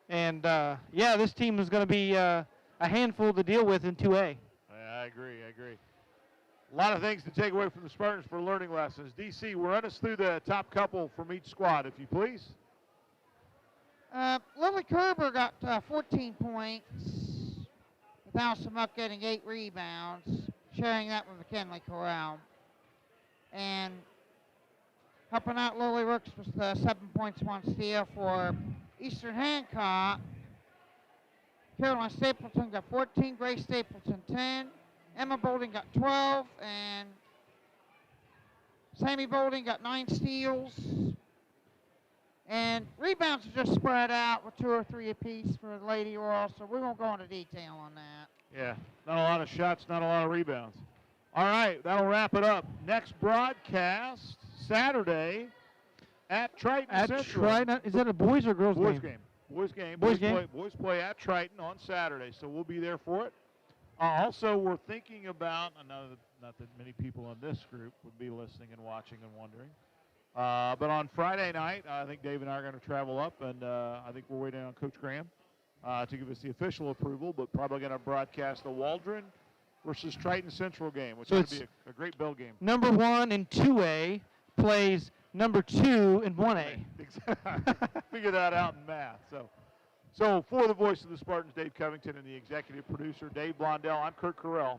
And, yeah, this team is going to be a handful to deal with in 2A. I agree. A lot of things to take away from the Spartans for learning lessons. DC, run us through the top couple from each squad, if you please. Lily Kerber got 14 points, with Allison Muck getting 8 rebounds, sharing that with McKinley Corral. And helping out Lily Rooks was 7 points, 1 steal for Eastern Hancock. Caroline Stapleton got 14, Grace Stapleton 10, Emma Boulding got 12, and Sammy Boulding got 9 steals. And rebounds are just spread out with 2 or 3 apiece for the Lady Royals, so we won't go into detail on that. Yeah, not a lot of shots, not a lot of rebounds. All right, that'll wrap it up. Next broadcast, Saturday at Triton Central. Triton, is that a boys or girls game? Boys game. Boys game. Boys play at Triton on Saturday, so we'll be there for it. Also, we're thinking about, not that many people in this group would be listening and watching and wondering, but on Friday night, I think Dave and I are going to travel up, and I think we're waiting on Coach Graham to give us the official approval, but probably going to broadcast the Waldron versus Triton Central game, which is going to be a great bell game. Number 1 in 2A plays number 2 in 1A. Figure that out in math. So for the voice of the Spartans, Dave Covington, and the executive producer, Dave Blondell, I'm Kurt Carell.